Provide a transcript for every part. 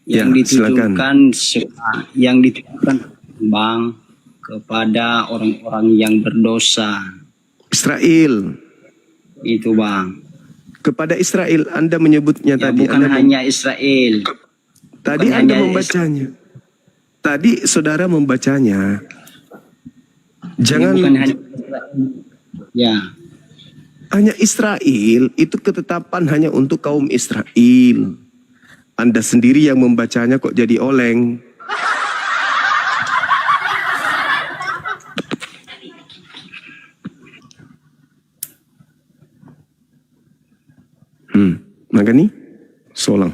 yang Ya, silakan. yang ditujukan Bang kepada orang-orang yang berdosa. Israel. Itu Bang. Kepada Israel Anda menyebutnya Ya, tadi. bukan hanya Israel. Tadi bukan Anda hanya membacanya. Tadi saudara membacanya. Jangan bukan hanya Israel. Ya. hanya Israel, itu ketetapan hanya untuk kaum Israel. Anda sendiri yang membacanya kok jadi oleng. Makanya solang.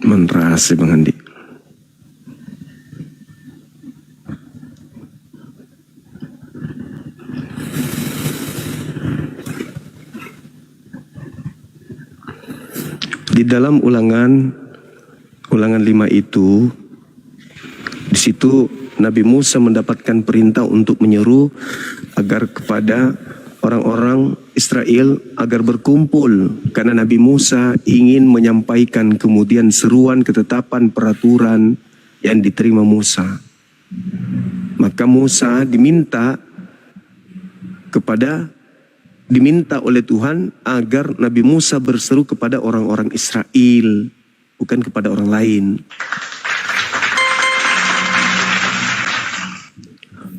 Menrasi Bang Andi. Di dalam ulangan 5 itu, di situ Nabi Musa mendapatkan perintah untuk menyeru agar kepada orang-orang Israel agar berkumpul, karena Nabi Musa ingin menyampaikan kemudian seruan ketetapan peraturan yang diterima Musa. Maka Musa diminta oleh Tuhan agar Nabi Musa berseru kepada orang-orang Israel, bukan kepada orang lain.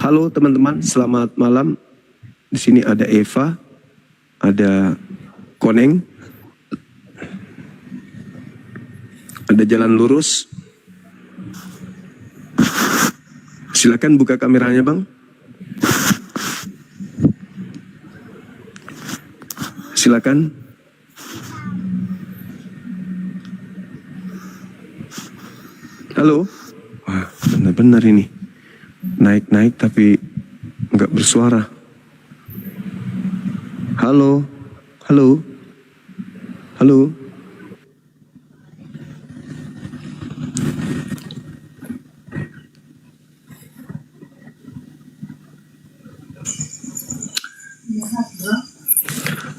Halo teman-teman, selamat malam. Di sini ada Eva, ada Koneng, ada Jalan Lurus. Silakan buka kameranya, Bang. Silakan. Halo. Wah, benar-benar ini. Naik-naik tapi nggak bersuara. Halo. Halo. Halo.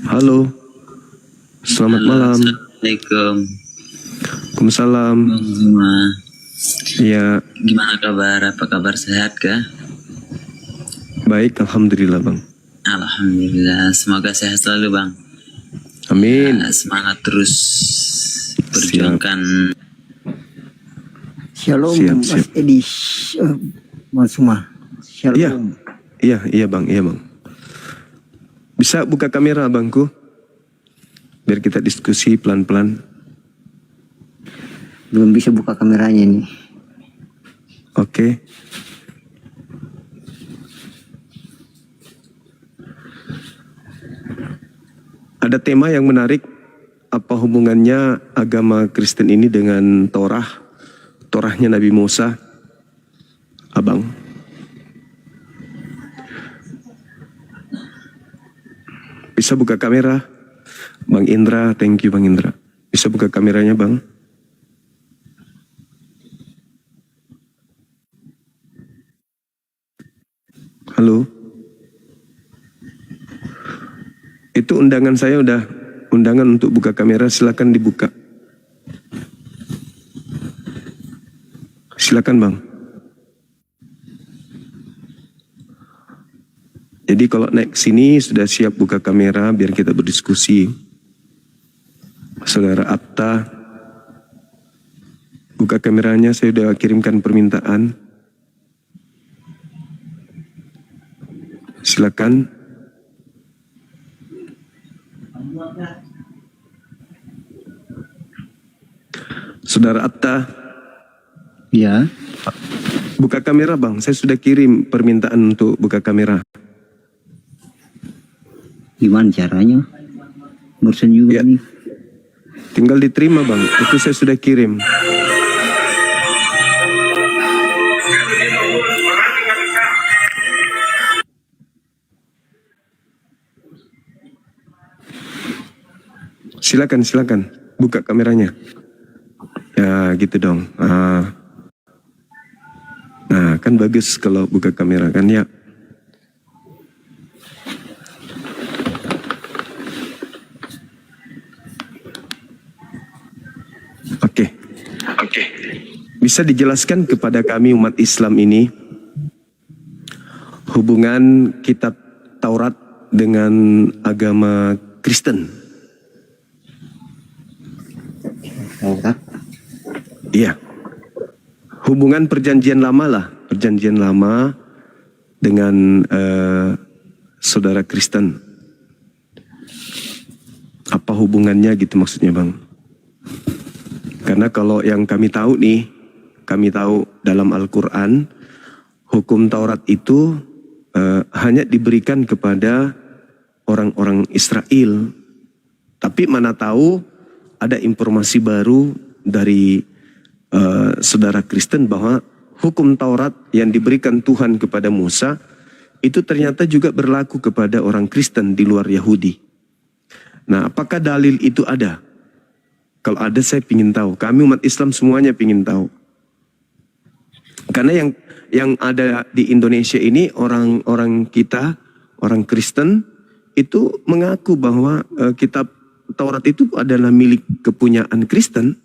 Halo. Selamat malam. Assalamualaikum. Waalaikumsalam. Bang Zuma. Ya. Gimana kabar? Apa kabar, sehat kah? Baik, alhamdulillah Bang. Alhamdulillah. Semoga sehat selalu Bang. Amin. Semangat terus perjuangkan. Shalom, Siap. Mas Edi, Mas Zuma. Shalom. Iya Bang. Bisa buka kamera Bangku? Biar kita diskusi pelan-pelan. Belum bisa buka kameranya nih. Oke. Ada tema yang menarik. Apa hubungannya agama Kristen ini dengan Torahnya Nabi Musa? Abang. Bisa buka kamera? Bang Indra, thank you Bang Indra. Bisa buka kameranya Bang? Halo? Itu undangan saya udah, undangan untuk buka kamera, silakan dibuka. Silakan Bang. Jadi kalau naik sini sudah siap buka kamera biar kita berdiskusi. Saudara Atta, buka kameranya, saya sudah kirimkan permintaan. Silakan. Saudara Atta. Ya. Buka kamera Bang, saya sudah kirim permintaan untuk buka kamera. Gimana caranya? Barusan juga Ya. nih. Tinggal diterima Bang, itu saya sudah kirim. Silakan, buka kameranya. Ya gitu dong. Nah kan bagus kalau buka kamera kan ya. bisa dijelaskan kepada kami umat Islam ini hubungan kitab Taurat dengan agama Kristen? Taurat. Iya. Hubungan perjanjian lama lah, perjanjian lama dengan saudara Kristen. Apa hubungannya gitu maksudnya Bang? Karena kalau yang kami tahu nih, kami tahu dalam Al-Quran, hukum Taurat itu hanya diberikan kepada orang-orang Israel. Tapi mana tahu ada informasi baru dari saudara Kristen bahwa hukum Taurat yang diberikan Tuhan kepada Musa itu ternyata juga berlaku kepada orang Kristen di luar Yahudi. Nah, apakah dalil itu ada? Kalau ada saya ingin tahu. Kami umat Islam semuanya ingin tahu. Karena yang ada di Indonesia ini orang-orang kita, orang Kristen itu mengaku bahwa kitab Taurat itu adalah milik kepunyaan Kristen.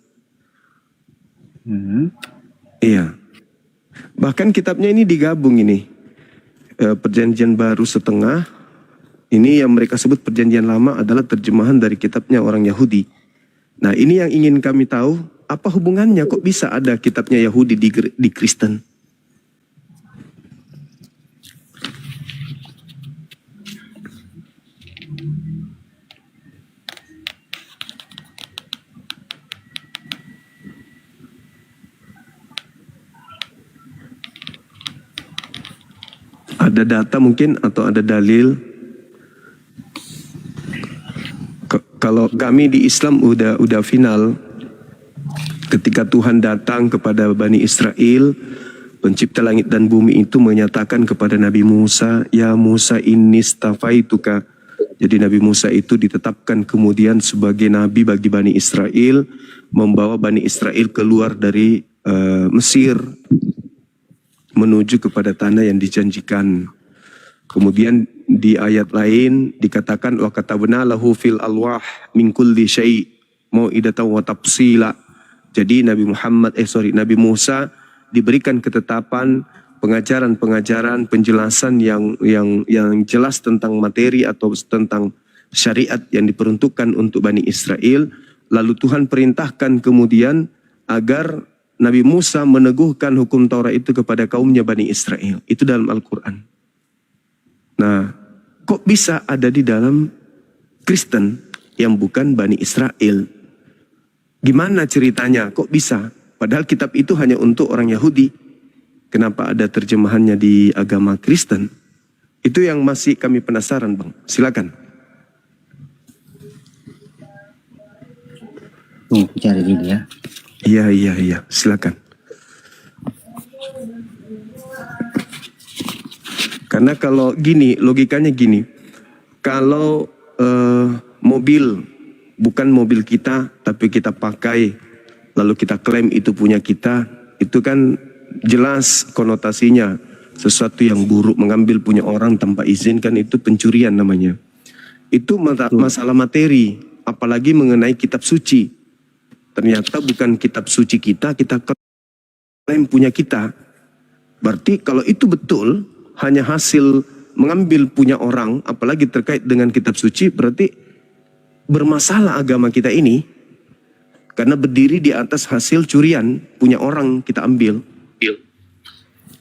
Iya. Bahkan kitabnya ini digabung ini. Perjanjian baru setengah. Ini yang mereka sebut perjanjian lama adalah terjemahan dari kitabnya orang Yahudi. Nah, ini yang ingin kami tahu, apa hubungannya kok bisa ada kitabnya Yahudi di Kristen? Ada data mungkin atau ada dalil? Kalau kami di Islam udah final, ketika Tuhan datang kepada Bani Israel, pencipta langit dan bumi itu menyatakan kepada Nabi Musa, ya Musa inni stafaituka. Jadi Nabi Musa itu ditetapkan kemudian sebagai nabi bagi Bani Israel, membawa Bani Israel keluar dari Mesir menuju kepada tanah yang dijanjikan. Kemudian di ayat lain dikatakan wa katabna lahu fil alwah min kulli syai' mau'idatan wa tafsila. Jadi Nabi Musa diberikan ketetapan, pengajaran-pengajaran, penjelasan yang jelas tentang materi atau tentang syariat yang diperuntukkan untuk Bani Israel. Lalu Tuhan perintahkan kemudian agar Nabi Musa meneguhkan hukum Taurat itu kepada kaumnya Bani Israel. Itu dalam Al-Quran. Nah, kok bisa ada di dalam Kristen yang bukan Bani Israel? Gimana ceritanya? Kok bisa? Padahal kitab itu hanya untuk orang Yahudi. Kenapa ada terjemahannya di agama Kristen? Itu yang masih kami penasaran, Bang. Silakan. Cari dulu ya. Iya. Silakan. Karena kalau gini, logikanya gini. Kalau mobil bukan mobil kita, tapi kita pakai, lalu kita klaim itu punya kita, itu kan jelas konotasinya sesuatu yang buruk. Mengambil punya orang tanpa izin kan itu pencurian namanya. Itu masalah materi, apalagi mengenai kitab suci. Ternyata bukan kitab suci kita klaim punya kita. Berarti kalau itu betul, hanya hasil mengambil punya orang, apalagi terkait dengan kitab suci, berarti bermasalah agama kita ini. Karena berdiri di atas hasil curian, punya orang kita ambil.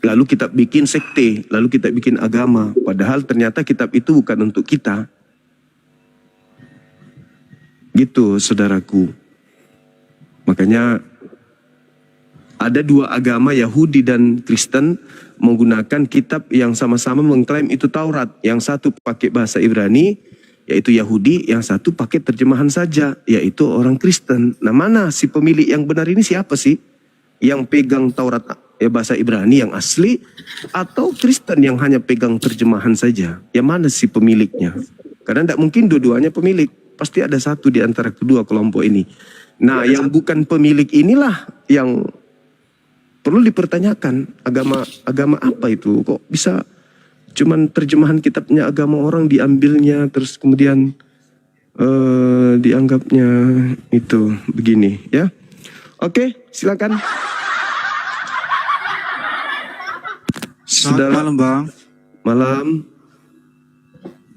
Lalu kita bikin sekte, lalu kita bikin agama. Padahal ternyata kitab itu bukan untuk kita. Gitu, saudaraku. Makanya ada dua agama, Yahudi dan Kristen, menggunakan kitab yang sama-sama mengklaim itu Taurat. Yang satu pakai bahasa Ibrani, yaitu Yahudi. Yang satu pakai terjemahan saja, yaitu orang Kristen. Nah, mana si pemilik yang benar ini siapa sih? Yang pegang Taurat bahasa Ibrani yang asli, atau Kristen yang hanya pegang terjemahan saja? Yang mana si pemiliknya? Karena tidak mungkin dua-duanya pemilik. Pasti ada satu di antara kedua kelompok ini. Nah, yang bukan pemilik inilah yang perlu dipertanyakan. Agama apa itu? Kok bisa cuman terjemahan kitabnya agama orang diambilnya, terus kemudian dianggapnya itu begini ya? Oke, silakan. Saudara, malam Bang. malam,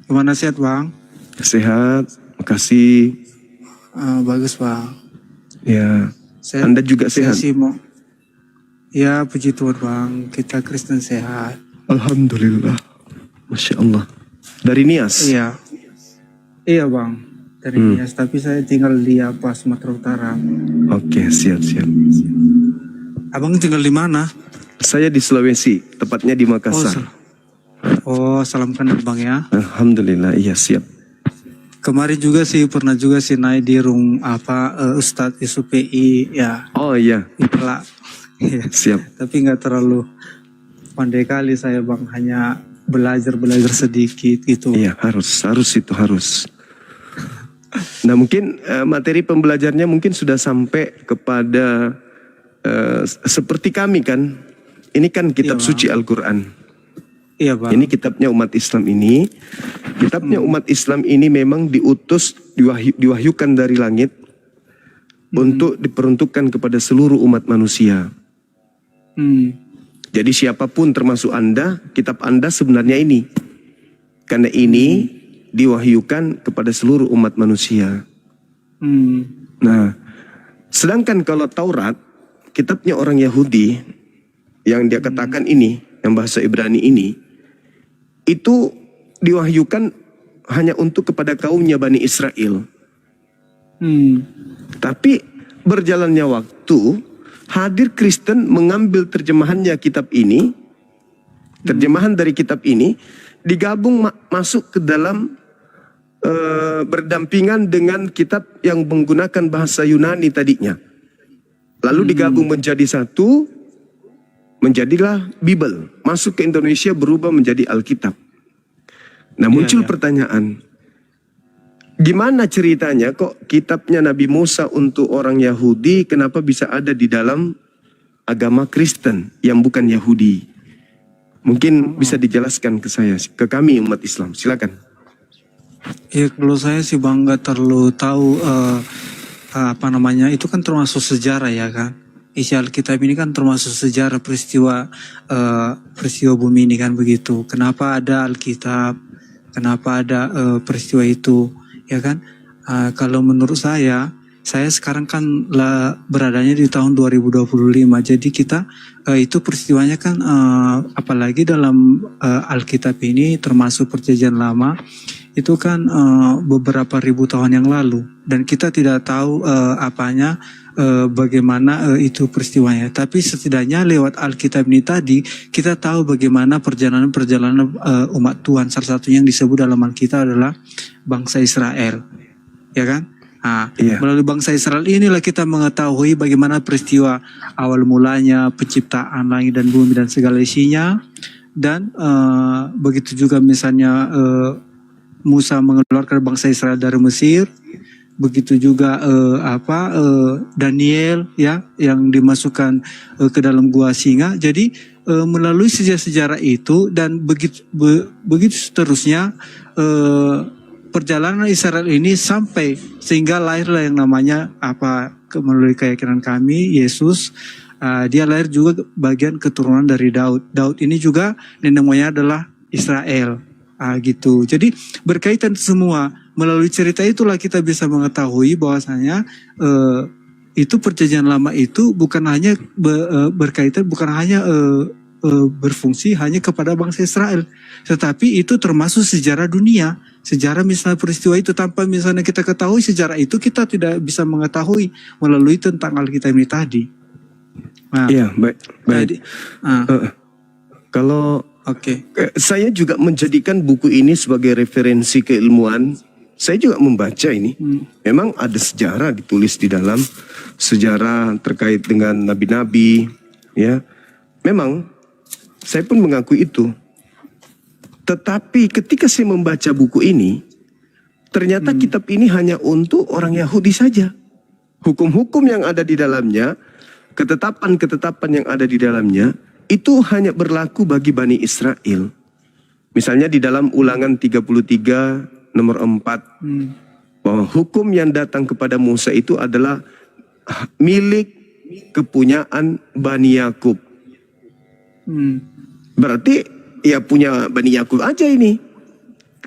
Gimana sehat Bang? sehat, makasih. Bagus Bang. Ya, Saya, Anda juga saya sehat? sih mau. Ya puji Tuhan Bang, kita Kristen sehat. Alhamdulillah, Masya Allah. Dari Nias? Iya. Iya Bang, dari Nias. Tapi saya tinggal di Sumatera Utara. Oke, siap-siap. Abang tinggal di mana? Saya di Sulawesi, tepatnya di Makassar. Salamkan Bang ya. Alhamdulillah, iya siap. Kemarin juga sih pernah juga sih naik di Ustadz SUPI ya. Oh iya, Itulah. Iya. siap. Tapi nggak terlalu pandai kali saya Bang, hanya belajar sedikit gitu. Iya, harus itu harus. Nah mungkin materi pembelajarnya mungkin sudah sampai kepada seperti kami kan. Ini kan kitab Iya, suci Al-Quran. Iya Bang. Ini kitabnya umat Islam ini. Kitabnya umat Islam ini memang diutus, diwahyukan dari langit untuk diperuntukkan kepada seluruh umat manusia. Jadi siapapun termasuk Anda, kitab Anda sebenarnya ini. Karena ini diwahyukan kepada seluruh umat manusia. Nah, sedangkan kalau Taurat, kitabnya orang Yahudi, yang dia katakan ini, yang bahasa Ibrani ini, itu diwahyukan hanya untuk kepada kaumnya Bani Israel. Tapi berjalannya waktu, hadir Kristen mengambil terjemahannya kitab ini, terjemahan dari kitab ini, digabung masuk ke dalam berdampingan dengan kitab yang menggunakan bahasa Yunani tadinya. Lalu digabung menjadi satu, menjadilah Bible. Masuk ke Indonesia berubah menjadi Alkitab. Nah muncul pertanyaan, gimana ceritanya kok kitabnya Nabi Musa untuk orang Yahudi kenapa bisa ada di dalam agama Kristen yang bukan Yahudi? Mungkin bisa dijelaskan ke saya, ke kami umat Islam. Silakan. Ya kalau saya sih Bang nggak terlalu tahu itu kan termasuk sejarah ya kan. Isi Alkitab ini kan termasuk sejarah peristiwa bumi ini kan begitu. Kenapa ada Alkitab? Kenapa ada peristiwa itu? Ya kan? Kalau menurut saya sekarang kan beradanya di tahun 2025. Jadi kita itu peristiwanya kan apalagi dalam Alkitab ini termasuk Perjanjian Lama itu kan beberapa ribu tahun yang lalu dan kita tidak tahu bagaimana itu peristiwanya. Tapi setidaknya lewat Alkitab ini tadi kita tahu bagaimana perjalanan umat Tuhan. Salah satunya yang disebut dalam Alkitab adalah bangsa Israel, ya kan? Melalui bangsa Israel inilah kita mengetahui bagaimana peristiwa awal mulanya penciptaan langit dan bumi dan segala isinya. Dan begitu juga misalnya Musa mengeluarkan bangsa Israel dari Mesir. Begitu juga Daniel ya yang dimasukkan ke dalam gua singa. Jadi melalui sejarah-sejarah itu dan begitu seterusnya perjalanan Israel ini sampai sehingga lahirlah yang namanya melalui keyakinan kami Yesus. Dia lahir juga bagian keturunan dari Daud. Daud ini juga nenek moyangnya adalah Israel. Gitu. Jadi berkaitan semua. Melalui cerita itulah kita bisa mengetahui bahwasanya itu perjanjian lama itu bukan hanya berkaitan, bukan hanya berfungsi hanya kepada bangsa Israel, tetapi itu termasuk sejarah dunia. Sejarah misalnya peristiwa itu tanpa misalnya kita ketahui sejarah itu kita tidak bisa mengetahui melalui tentang Alkitab ini tadi. Iya, baik. Kalau saya juga menjadikan buku ini sebagai referensi keilmuan. Saya juga membaca ini. Memang ada sejarah ditulis di dalam, sejarah terkait dengan nabi-nabi, ya. Memang saya pun mengakui itu. Tetapi ketika saya membaca buku ini, ternyata kitab ini hanya untuk orang Yahudi saja. Hukum-hukum yang ada di dalamnya, ketetapan-ketetapan yang ada di dalamnya, itu hanya berlaku bagi Bani Israel. Misalnya di dalam Ulangan 33 nomor 4, bahwa hukum yang datang kepada Musa itu adalah milik kepunyaan Bani Yakub. Berarti ya punya Bani Yakub aja ini.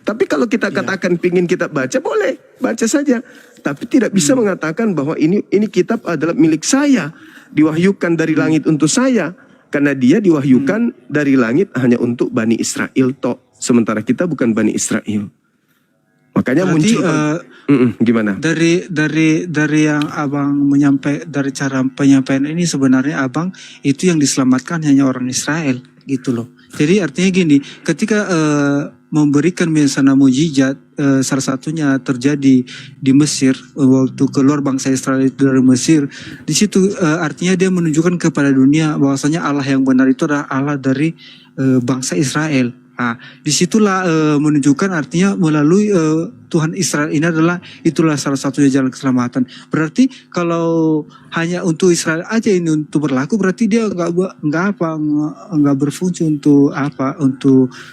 Tapi kalau kita katakan pingin kita baca, boleh, baca saja. Tapi tidak bisa mengatakan bahwa ini kitab adalah milik saya, diwahyukan dari langit untuk saya. Karena dia diwahyukan dari langit hanya untuk Bani Israel toh. Sementara kita bukan Bani Israel. Makanya Berarti, muncul gimana? Dari yang abang dari cara penyampaian ini sebenarnya abang itu yang diselamatkan hanya orang Israel gitu loh. Jadi artinya gini, ketika memberikan misalnya mujizat, salah satunya terjadi di Mesir waktu keluar bangsa Israel itu dari Mesir. Di situ artinya dia menunjukkan kepada dunia bahwasanya Allah yang benar itu adalah Allah dari bangsa Israel. Nah, disitulah menunjukkan artinya melalui Tuhan Israel ini itulah salah satunya jalan keselamatan. Berarti kalau hanya untuk Israel aja ini untuk berlaku, berarti dia nggak berfungsi untuk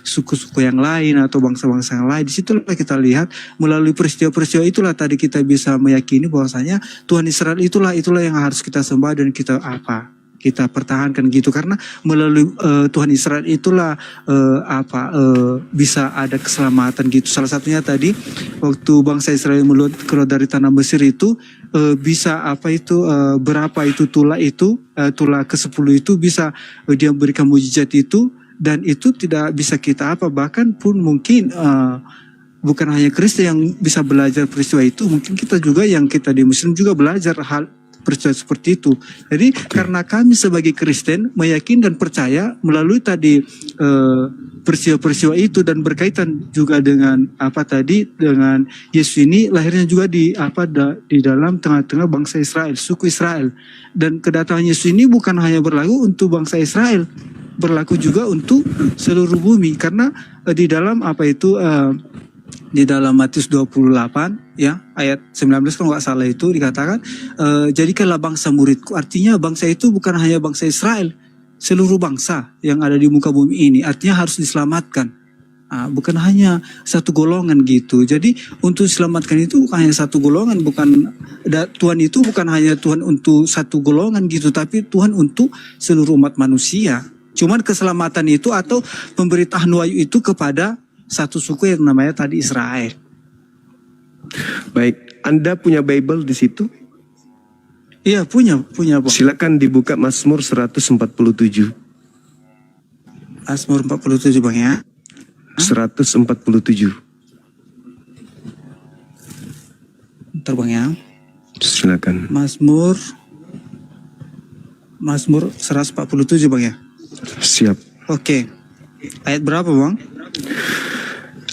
suku-suku yang lain atau bangsa-bangsa yang lain. Disitulah kita lihat melalui peristiwa-peristiwa itulah tadi kita bisa meyakini bahwasanya Tuhan Israel itulah yang harus kita sembah dan kita pertahankan gitu, karena melalui Tuhan Israel itulah bisa ada keselamatan gitu. Salah satunya tadi waktu bangsa Israel keluar dari tanah Mesir itu bisa berapa itu tulah ke-10 itu bisa dia berikan mujizat itu, dan itu tidak bisa kita bahkan pun mungkin bukan hanya Kristen yang bisa belajar peristiwa itu, mungkin kita juga yang kita di Muslim juga belajar hal peristiwa seperti itu. Jadi karena kami sebagai Kristen meyakini dan percaya melalui tadi peristiwa-peristiwa itu dan berkaitan juga dengan dengan Yesus ini lahirnya juga di dalam tengah-tengah bangsa Israel, suku Israel. Dan kedatangan Yesus ini bukan hanya berlaku untuk bangsa Israel, berlaku juga untuk seluruh bumi, karena di dalam di dalam Matius 28 ya ayat 19 kalau nggak salah itu dikatakan jadikanlah bangsa muridku. Artinya bangsa itu bukan hanya bangsa Israel, seluruh bangsa yang ada di muka bumi ini artinya harus diselamatkan. Bukan hanya satu golongan gitu. Jadi untuk diselamatkan itu bukan hanya satu golongan, Tuhan itu bukan hanya Tuhan untuk satu golongan gitu, tapi Tuhan untuk seluruh umat manusia. Cuman keselamatan itu atau pemberitahan wahyu itu kepada satu suku yang namanya tadi Israel. Baik, Anda punya Bible di situ? Iya, punya Bang. Silakan dibuka Mazmur 147. Mazmur 47 Bang ya. 147. Bentar Bang ya. Silakan. Mazmur 147 Bang ya. Siap. Oke. Ayat berapa Bang?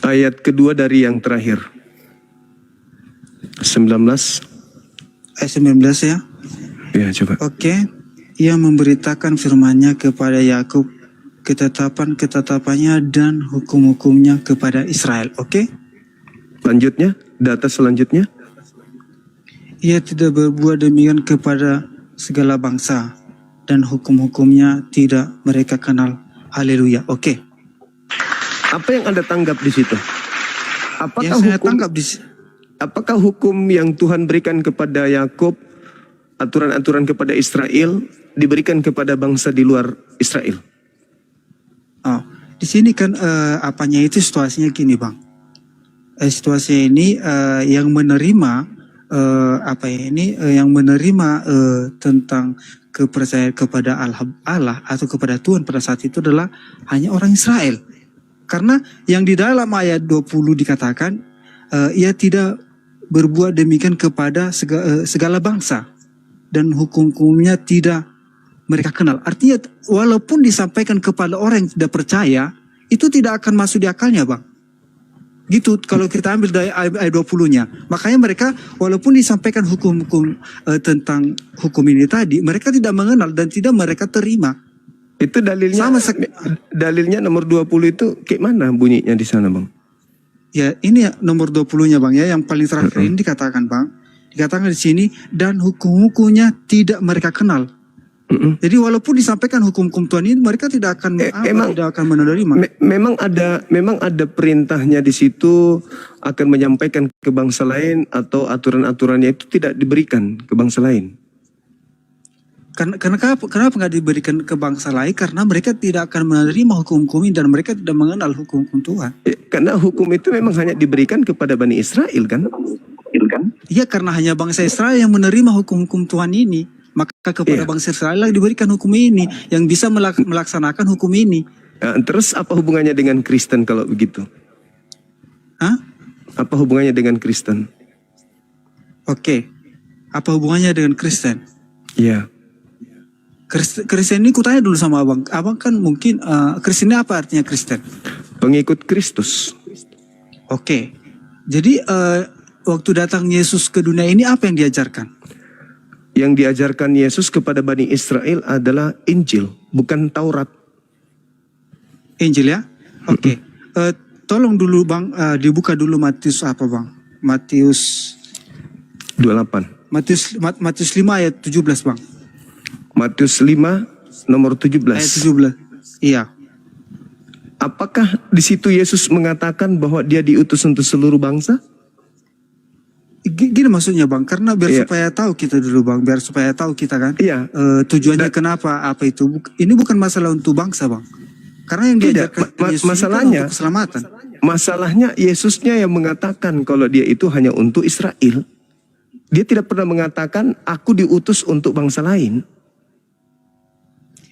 Ayat kedua dari yang terakhir. 19. Ayat 19 ya. Ya, coba. Oke. Ia memberitakan firman-Nya kepada Yakub, ketetapan-ketetapannya dan hukum-hukumnya kepada Israel. Oke. Lanjutnya, data selanjutnya. Ia tidak berbuat demikian kepada segala bangsa, dan hukum-hukumnya tidak mereka kenal. Haleluya. Oke. Apa yang Anda tanggap di situ? Apakah hukum yang Tuhan berikan kepada Yakub, aturan-aturan kepada Israel, diberikan kepada bangsa di luar Israel? Di sini kan apanya itu situasinya gini Bang. Situasinya ini yang menerima yang menerima tentang kepercayaan kepada Allah atau kepada Tuhan pada saat itu adalah hanya orang Israel. Karena yang di dalam ayat 20 dikatakan ia tidak berbuat demikian kepada segala bangsa dan hukum-hukumnya tidak mereka kenal. Artinya walaupun disampaikan kepada orang yang tidak percaya, itu tidak akan masuk di akalnya Bang. Gitu kalau kita ambil dari ayat 20-nya. Makanya mereka walaupun disampaikan hukum-hukum tentang hukum ini tadi, mereka tidak mengenal dan tidak mereka terima. Itu dalilnya dalilnya nomor 20 itu kayak mana bunyinya di sana Bang? Ya ini nomor 20-nya Bang ya, yang paling terakhir ini dikatakan Bang. Dikatakan di sini dan hukum-hukumnya tidak mereka kenal. Jadi walaupun disampaikan hukum-hukum Tuhan ini mereka tidak akan tidak akan menerima. Memang ada perintahnya di situ akan menyampaikan ke bangsa lain atau aturan-aturannya itu tidak diberikan ke bangsa lain. Kenapa nggak diberikan ke bangsa lain? Karena mereka tidak akan menerima hukum-hukum ini dan mereka tidak mengenal hukum-hukum Tuhan. Karena hukum itu memang hanya diberikan kepada Bani Israel kan? Iya, karena hanya bangsa Israel yang menerima hukum-hukum Tuhan ini. Maka kepada Iya. bangsa Israel lah diberikan hukum ini, yang bisa melaksanakan hukum ini. Terus apa hubungannya dengan Kristen kalau begitu? Hah? Apa hubungannya dengan Kristen? Oke. Apa hubungannya dengan Kristen? Iya. Kristen ini kutanya dulu sama abang. Abang kan mungkin Kristen ini apa artinya Kristen? Pengikut Kristus. Oke. Jadi waktu datang Yesus ke dunia ini apa yang diajarkan? Yang diajarkan Yesus kepada Bani Israel adalah Injil, bukan Taurat. Injil ya? Oke. Tolong dulu bang, dibuka dulu Matius apa bang? Matius 28. Matius 5 ayat 17 bang. Matius 5 nomor 17. Ayat 17. Iya. Apakah di situ Yesus mengatakan bahwa dia diutus untuk seluruh bangsa? Gini maksudnya bang, karena biar Iya. supaya tahu kita dulu bang, biar supaya tahu kita kan. Iya. Tujuannya kenapa apa itu? Ini bukan masalah untuk bangsa bang. Karena yang Tidak, diajarkan Yesus masalahnya- itu kan untuk keselamatan. Masalahnya Yesusnya yang mengatakan kalau dia itu hanya untuk Israel. Dia tidak pernah mengatakan aku diutus untuk bangsa lain.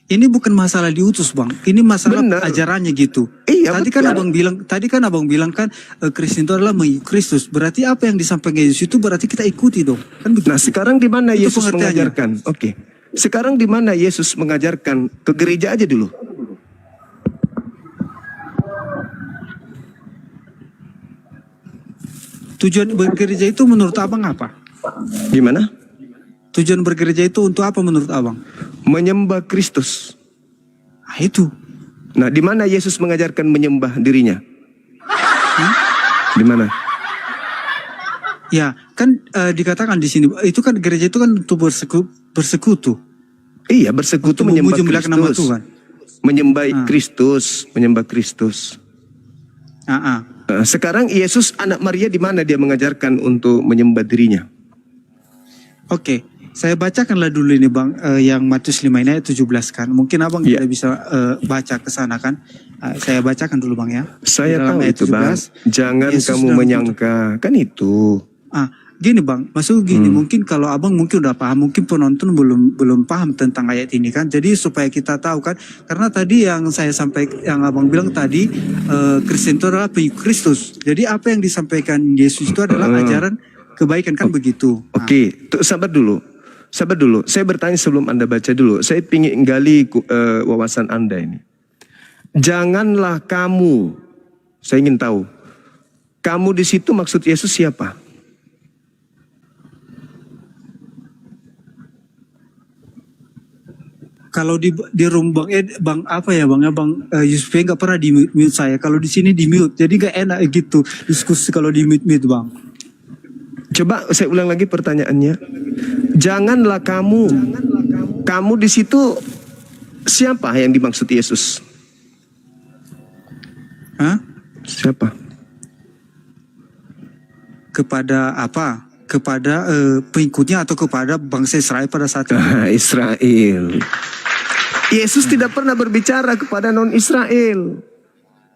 Ini bukan masalah diutus bang, ini masalah Benar. ajarannya gitu. Iya, tadi betul. kan abang bilang kan Kristen itu adalah mengikut Kristus. Berarti apa yang disampaikan Yesus itu berarti kita ikuti dong. Kan begitu. Nah, sekarang di mana Itu Yesus pengertiannya. mengajarkan? Oke. Sekarang di mana Yesus mengajarkan? Ke gereja aja dulu. Tujuan bergereja itu menurut abang apa? Gimana? Tujuan bergereja itu untuk apa menurut abang? Menyembah Kristus. Ah itu. Nah, di mana Yesus mengajarkan menyembah dirinya? Di mana? Ya kan dikatakan di sini itu kan gereja itu kan untuk bersekutu. Iya, bersekutu Untuk menyembah memuji nama Kristus. Tuhan. Menyembah Kristus, menyembah Kristus. Sekarang Yesus anak Maria di mana dia mengajarkan untuk menyembah dirinya? Oke, saya bacakanlah dulu ini bang, yang Matius 5 ini ayat 17 kan. Mungkin abang Iya. tidak bisa baca ke sana kan. Saya bacakan dulu bang ya. Saya Di dalam tahu ayat itu bang. 17, Jangan Yesus kamu sudah menyangka. Kan itu. Gini bang, maksud gini mungkin kalau abang mungkin udah paham, mungkin penonton belum paham tentang ayat ini kan. Jadi supaya kita tahu kan, karena tadi yang saya sampaikan, yang abang bilang tadi, Kristen itu adalah pengikut Kristus. Jadi apa yang disampaikan Yesus itu adalah ajaran kebaikan kan begitu. Oke, sabar dulu. Sabar dulu. Saya bertanya sebelum Anda baca dulu. Saya ingin gali wawasan Anda ini. Janganlah kamu. Saya ingin tahu. Kamu di situ maksud Yesus siapa? Kalau di room bang apa ya bang Yusuf nggak pernah di mute saya. Kalau di sini di mute, jadi nggak enak gitu diskusi kalau di mute bang. Coba saya ulang lagi pertanyaannya. Janganlah kamu. Kamu di situ siapa yang dimaksud Yesus? Hah? Siapa? Kepada apa? Kepada pengikutnya atau kepada bangsa Israel pada saat itu? Israel. Yesus tidak pernah berbicara kepada non-Israel.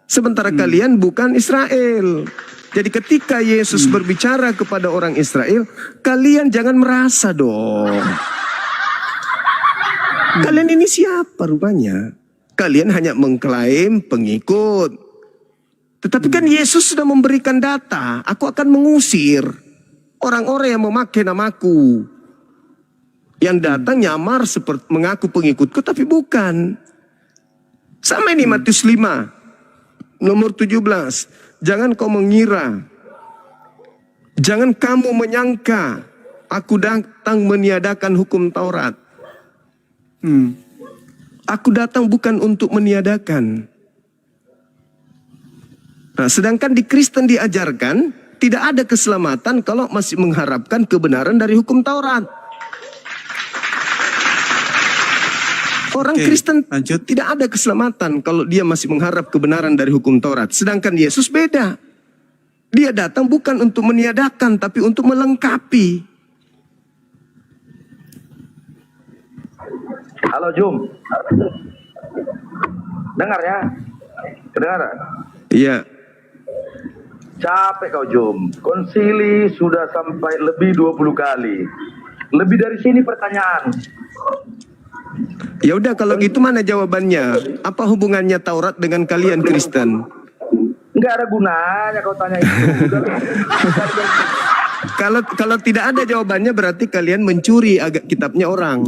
Sementara kalian bukan Israel. Jadi ketika Yesus berbicara kepada orang Israel, kalian jangan merasa dong. Kalian ini siapa rupanya? Kalian hanya mengklaim pengikut. Tetapi kan Yesus sudah memberikan data. Aku akan mengusir orang-orang yang memakai namaku. Yang datang nyamar seperti mengaku pengikutku tapi bukan. Sama ini Matius 5 nomor 17. Jangan kau mengira. Jangan kamu menyangka aku datang meniadakan hukum Taurat. Aku datang bukan untuk meniadakan. Nah, sedangkan di Kristen diajarkan tidak ada keselamatan kalau masih mengharapkan kebenaran dari hukum Taurat. Orang Oke, Kristen lanjut. tidak ada keselamatan kalau dia masih mengharap kebenaran dari hukum Taurat. Sedangkan Yesus beda. Dia datang bukan untuk meniadakan, tapi untuk melengkapi. Halo Jum. Dengar ya? Kedengaran? Iya. Capek kau Jum. Konsili sudah sampai lebih 20 kali. Lebih dari sini pertanyaan. Ya udah kalau gitu mana jawabannya? Apa hubungannya Taurat dengan kalian Kristen? Nggak ada gunanya kau tanya itu. Kalau tidak ada jawabannya berarti kalian mencuri agak kitabnya orang.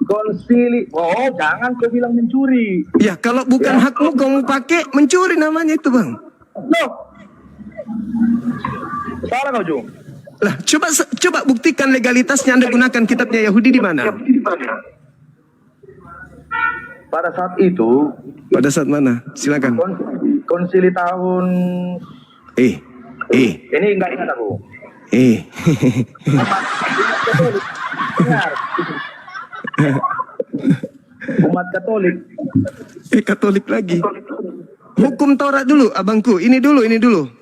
Konsili. Oh, jangan kau bilang mencuri. Ya kalau bukan hakmu kamu pakai mencuri namanya itu bang. Loh. Salah kau Jum. Lah coba buktikan legalitasnya Anda gunakan kitabnya Yahudi di mana? Pada saat itu, Pada saat mana? Silakan. konsili tahun ini enggak ingat aku. Dengar. Umat Katolik. Katolik lagi. Hukum Taurat dulu, abangku. Ini dulu.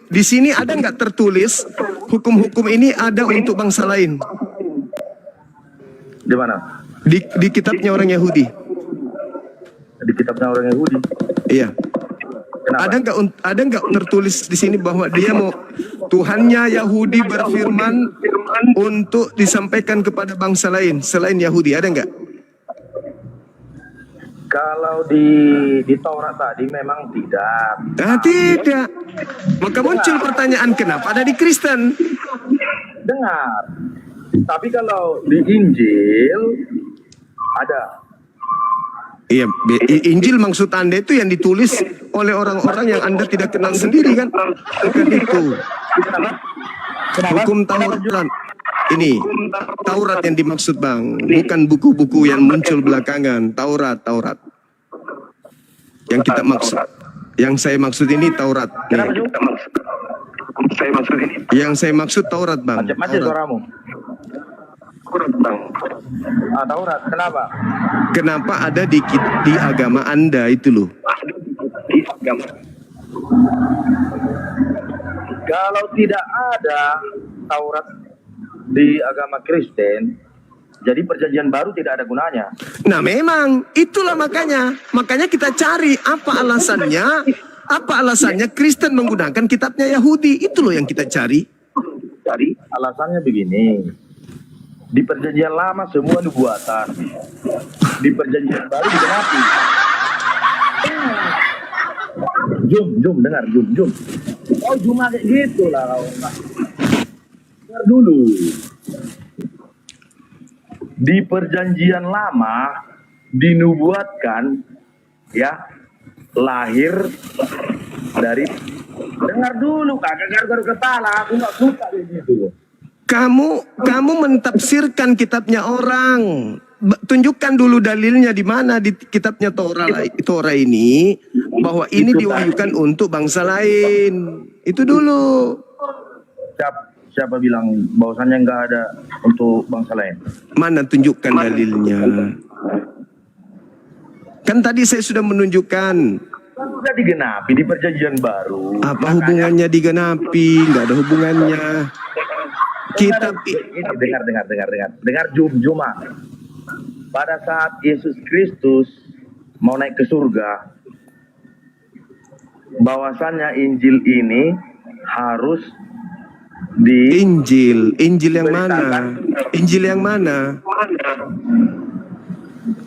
Di sini ada nggak tertulis hukum-hukum ini ada untuk bangsa lain? Di mana? Di kitabnya orang Yahudi. Di kitabnya orang Yahudi. Iya. Kenapa? Ada nggak tertulis di sini bahwa dia mau Tuhannya Yahudi berfirman untuk disampaikan kepada bangsa lain selain Yahudi? Ada nggak? Kalau di Taurat tadi memang tidak. Tidak. Maka muncul pertanyaan kenapa ada di Kristen? Dengar. Tapi kalau di Injil ada. Iya, Injil maksud Anda itu yang ditulis oleh orang-orang yang Anda tidak kenal sendiri kan? Bukan itu. Hukum Taurat. Ini Taurat yang dimaksud bang, bukan buku-buku yang muncul belakangan. Taurat. Yang kita maksud, yang saya maksud ini Taurat. Kenapa Nih. juga? Yang saya maksud Taurat bang. Macam-macam Taurat. suaramu. Taurat. Kenapa? Kenapa ada di agama Anda itu loh? Kalau tidak ada Taurat di agama Kristen, jadi perjanjian baru tidak ada gunanya. Nah memang itulah makanya kita cari apa alasannya Kristen menggunakan kitabnya Yahudi, itu loh yang kita cari. Alasannya begini, di perjanjian lama semua nubuatan, di perjanjian baru digenapi. Jum, dengar, Jum. Oh, cuma kayak gitu lah. Dengar dulu. Di perjanjian lama dinubuatkan ya lahir dari, dengar dulu kagak garuk kepala, aku nggak suka begitu. Kamu mentafsirkan kitabnya orang. Tunjukkan dulu dalilnya di mana di kitabnya Torah ini bahwa ini diwahyukan untuk bangsa lain. Itu dulu. Siapa bilang bahwasannya nggak ada untuk bangsa lain? Mana tunjukkan dalilnya? Kan tadi saya sudah menunjukkan. Sudah digenapi di perjanjian baru. Apa hubungannya digenapi? Nggak ada hubungannya. Kitab Ini dengar Juma. Pada saat Yesus Kristus mau naik ke surga, bahwasannya Injil ini harus Injil yang mana? Injil yang mana?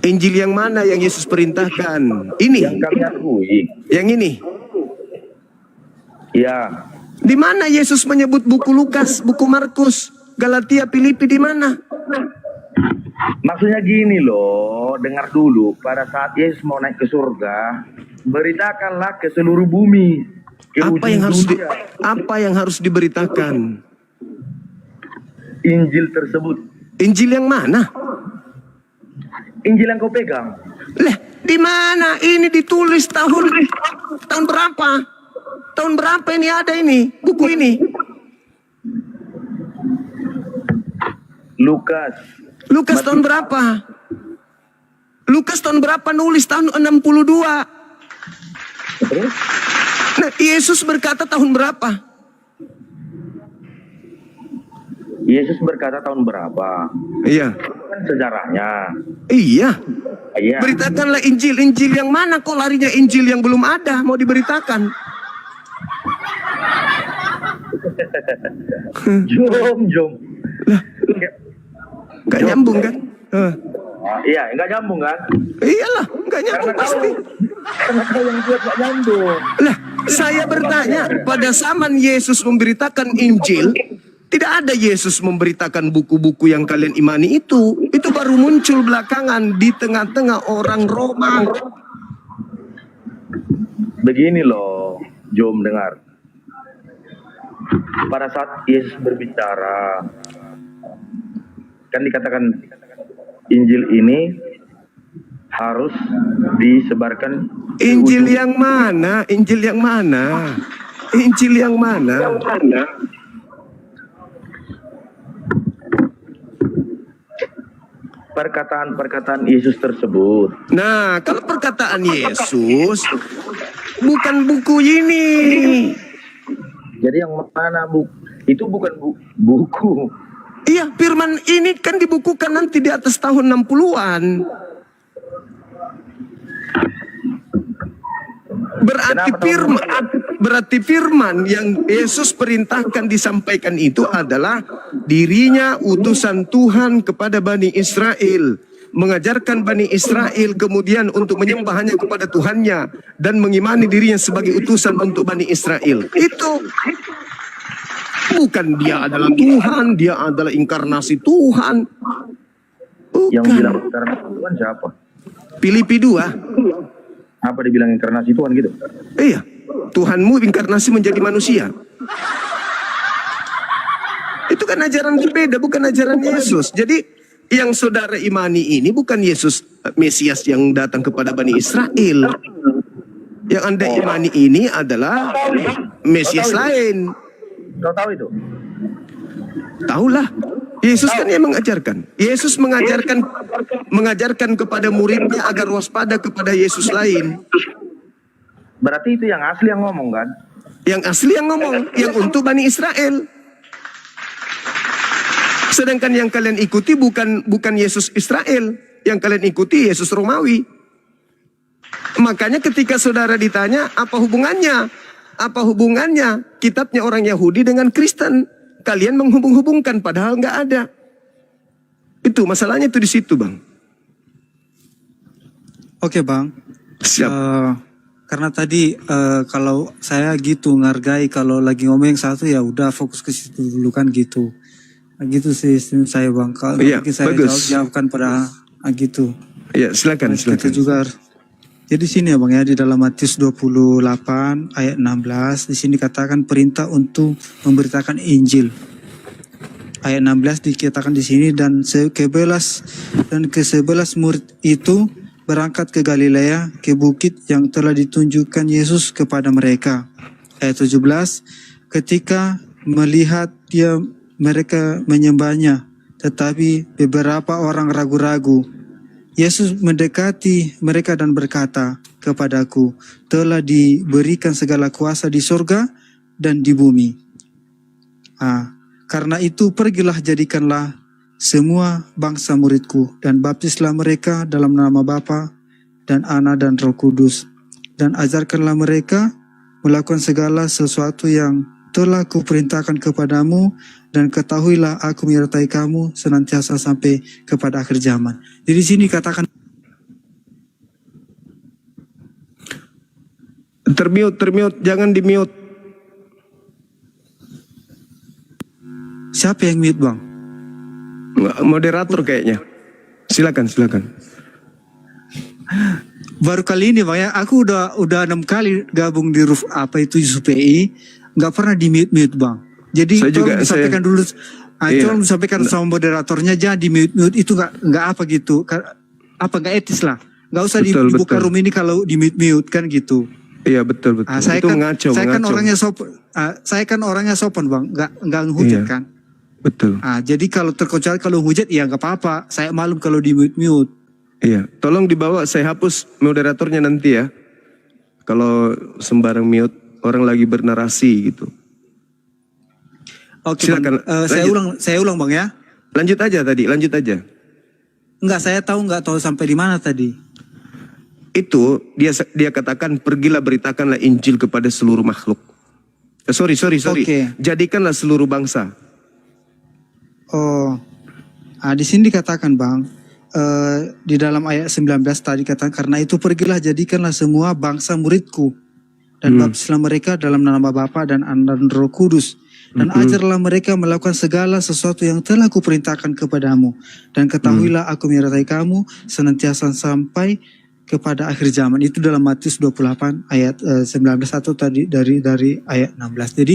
Injil yang mana yang Yesus perintahkan? Ini. yang kami akui. Yang ini. Ya, Di mana Yesus menyebut buku Lukas, buku Markus, Galatia, Filipi di mana? maksudnya gini loh, dengar dulu. Pada saat Yesus mau naik ke surga, beritakanlah ke seluruh bumi, ke Apa yang harus dunia, apa yang harus diberitakan? Injil tersebut. Injil yang mana? Injil yang kau pegang. Lah, di mana? Ini ditulis tahun berapa? Tahun berapa ini ada ini buku ini? Lukas tahun berapa? Lukas tahun berapa nulis? Tahun 62. Terus? Nah, Yesus berkata tahun berapa? Yesus berkata tahun berapa? Iya. Itu kan sejarahnya. Iya. Iya. Beritakanlah Injil. Injil yang mana? Kok larinya Injil yang belum ada mau diberitakan? Jom. Nggak nyambung kan? Iya, nggak nyambung kan? Iyalah, nggak nyambung pasti. Karena kau yang buat nggak nyambung. Lah, saya bertanya, pada zaman Yesus memberitakan Injil, tidak ada Yesus memberitakan buku-buku yang kalian imani itu. Itu baru muncul belakangan di tengah-tengah orang Roma. Begini loh, Jom dengar. Pada saat Yesus berbicara, kan dikatakan Injil ini harus disebarkan. Injil yang mana? Injil yang mana? Injil yang mana? Perkataan-perkataan Yesus tersebut. Nah, kalau perkataan Yesus bukan buku ini. Jadi yang mana itu bukan buku. Iya, firman ini kan dibukukan nanti di atas tahun 60-an. Berarti firman yang Yesus perintahkan disampaikan itu adalah dirinya utusan Tuhan kepada Bani Israel, mengajarkan Bani Israel kemudian untuk menyembah hanya kepada Tuhannya dan mengimani dirinya sebagai utusan untuk Bani Israel. Itu bukan dia adalah Tuhan, dia adalah inkarnasi Tuhan. Bukan. Yang bilang inkarnasi Tuhan siapa? Filipi 2. Apa dibilang inkarnasi Tuhan gitu? Iya, Tuhanmu inkarnasi menjadi manusia. Itu kan ajaran berbeda, bukan ajaran Yesus. Jadi yang saudara imani ini bukan Yesus Mesias yang datang kepada Bani Israel. Yang Anda imani ini adalah Mesias lain. Kau tahu itu? Tahulah. Yesus kan yang mengajarkan. Yesus mengajarkan kepada muridnya agar waspada kepada Yesus lain. Berarti itu yang asli yang ngomong kan? Yang asli yang ngomong, yang untuk Bani Israel. Sedangkan yang kalian ikuti bukan Yesus Israel, yang kalian ikuti Yesus Romawi. Makanya ketika saudara ditanya, apa hubungannya? Apa hubungannya kitabnya orang Yahudi dengan Kristen? Kalian menghubung-hubungkan padahal nggak ada. Itu masalahnya itu di situ, Bang. Oke, Bang. Siap. Karena tadi kalau saya gitu ngargai kalau lagi ngomong yang satu ya udah fokus ke situ dulu kan gitu. Gitu sih saya, Bang. Kalau Iya, saya bagus. jawabkan pada gitu. Ya, silakan. Kita juga jadi sini ya, Bang, ya, di dalam Matius 28 ayat 16 di sini katakan perintah untuk memberitakan Injil. Ayat 16 dikatakan di sini dan ke-11 murid itu berangkat ke Galilea, ke bukit yang telah ditunjukkan Yesus kepada mereka. Ayat 17, ketika melihat mereka menyembahnya, tetapi beberapa orang ragu-ragu. Yesus mendekati mereka dan berkata kepadaku, telah diberikan segala kuasa di surga dan di bumi. Karena itu pergilah jadikanlah semua bangsa muridku dan baptislah mereka dalam nama Bapa dan Anak dan Roh Kudus. Dan ajarkanlah mereka melakukan segala sesuatu yang telah kuperintahkan kepadamu, dan ketahuilah aku menyertai kamu senantiasa sampai kepada akhir zaman. Jadi sini katakan termute, jangan di-mute. siapa yang mute, Bang? Moderator kayaknya. Silakan. Baru kali ini, Bang, ya, aku udah 6 kali gabung di roof USPI, nggak pernah di mute, Bang. Jadi tolong disampaikan dulu, tolong disampaikan sama moderatornya, jangan di mute itu nggak apa gitu, nggak etis lah, nggak usah dibuka room ini kalau di mute kan gitu. Iya betul. Saya itu kan orangnya sopan, saya kan orangnya sopan, Bang, nggak ngehujat kan. Betul. Jadi kalau terkecuali kalau hujat ya nggak apa-apa, saya maklum kalau di mute. Iya, tolong dibawa, saya hapus moderatornya nanti ya. Kalau sembarang mute orang lagi bernarasi gitu. Oke, silakan. Bang. Saya ulang, Bang, ya. Lanjut aja. Enggak, saya nggak tahu sampai di mana tadi. Itu dia katakan, pergilah beritakanlah Injil kepada seluruh makhluk. Sorry. Oke. Jadikanlah seluruh bangsa. Oh, di sini dikatakan Bang, di dalam ayat 19 tadi katakan, karena itu pergilah jadikanlah semua bangsa muridku dan baptislah mereka dalam nama Bapa dan Anak dan Roh Kudus. Dan ajarlah mereka melakukan segala sesuatu yang telah kuperintahkan kepadamu. Dan ketahuilah aku menyertai kamu senantiasa sampai kepada akhir zaman. Itu dalam Matius 28 ayat 19 atau tadi dari ayat 16. Jadi